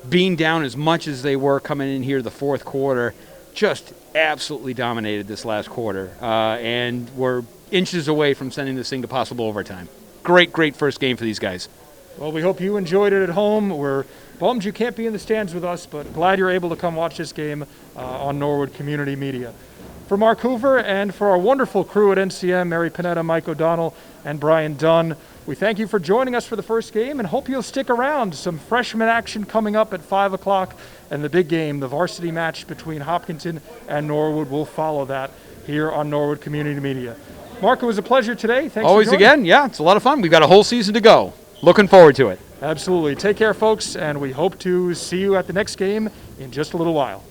being down as much as they were coming in here the fourth quarter, just absolutely dominated this last quarter. And we're inches away from sending this thing to possible overtime. Great first game for these guys. Well, we hope you enjoyed it at home. We're bummed you can't be in the stands with us, but glad you're able to come watch this game on Norwood Community Media. For Mark Hoover and for our wonderful crew at NCM, Mary Panetta, Mike O'Donnell, and Brian Dunn, we thank you for joining us for the first game and hope you'll stick around. Some freshman action coming up at 5 o'clock, and the big game, the varsity match between Hopkinton and Norwood, will follow that here on Norwood Community Media. Mark, it was a pleasure today. Thanks Always for joining. Again, it's a lot of fun. We've got a whole season to go. Looking forward to it. Absolutely. Take care, folks, and we hope to see you at the next game in just a little while.